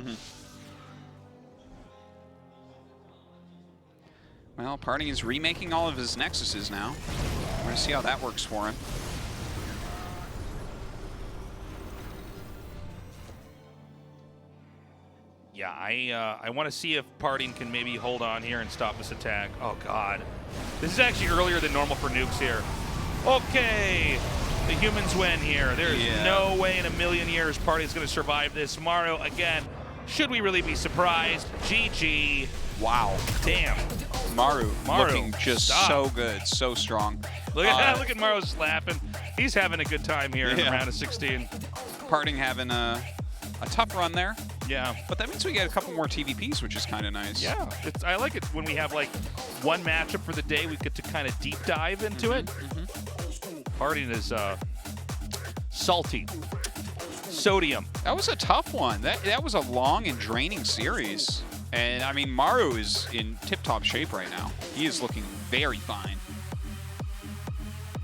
Well, PartinG is remaking all of his Nexuses now. We're going to see how that works for him. Yeah, I want to see if PartinG can maybe hold on here and stop this attack. Oh, God. This is actually earlier than normal for nukes here. Okay, the humans win here. There's no way in a million years PartinG's going to survive this. Maru, again, should we really be surprised? GG. Wow. Damn. Maru looking just so good, so strong. Look at that. Look at Maru just laughing. He's having a good time here in the round of 16. PartinG having a tough run there. Yeah. But that means we get a couple more TVPs, which is kind of nice. Yeah. I like it when we have, like, one matchup for the day. We get to kind of deep dive into it. PartinG is salty. Sodium. That was a tough one. That was a long and draining series. And, I mean, Maru is in tip-top shape right now. He is looking very fine.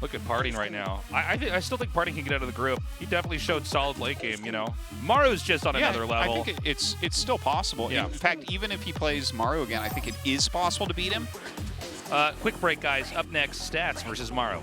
Look at PartinG right now. I still think PartinG can get out of the group. He definitely showed solid late game, you know. Maru's just on another level. I think it's still possible. Yeah. In fact, even if he plays Maru again, I think it is possible to beat him. Quick break, guys. Up next, Stats versus Maru.